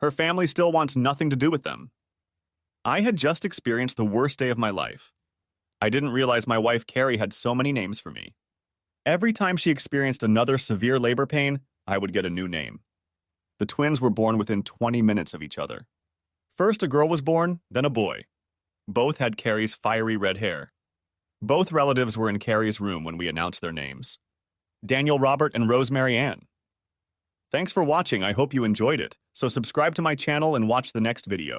Her family still wants nothing to do with them. I had just experienced the worst day of my life. I didn't realize my wife Carrie had so many names for me. Every time she experienced another severe labor pain, I would get a new name. The twins were born within 20 minutes of each other. First a girl was born, then a boy. Both had Carrie's fiery red hair. Both relatives were in Carrie's room when we announced their names. Daniel Robert and Rosemary Ann. Thanks for watching, I hope you enjoyed it, so subscribe to my channel and watch the next video.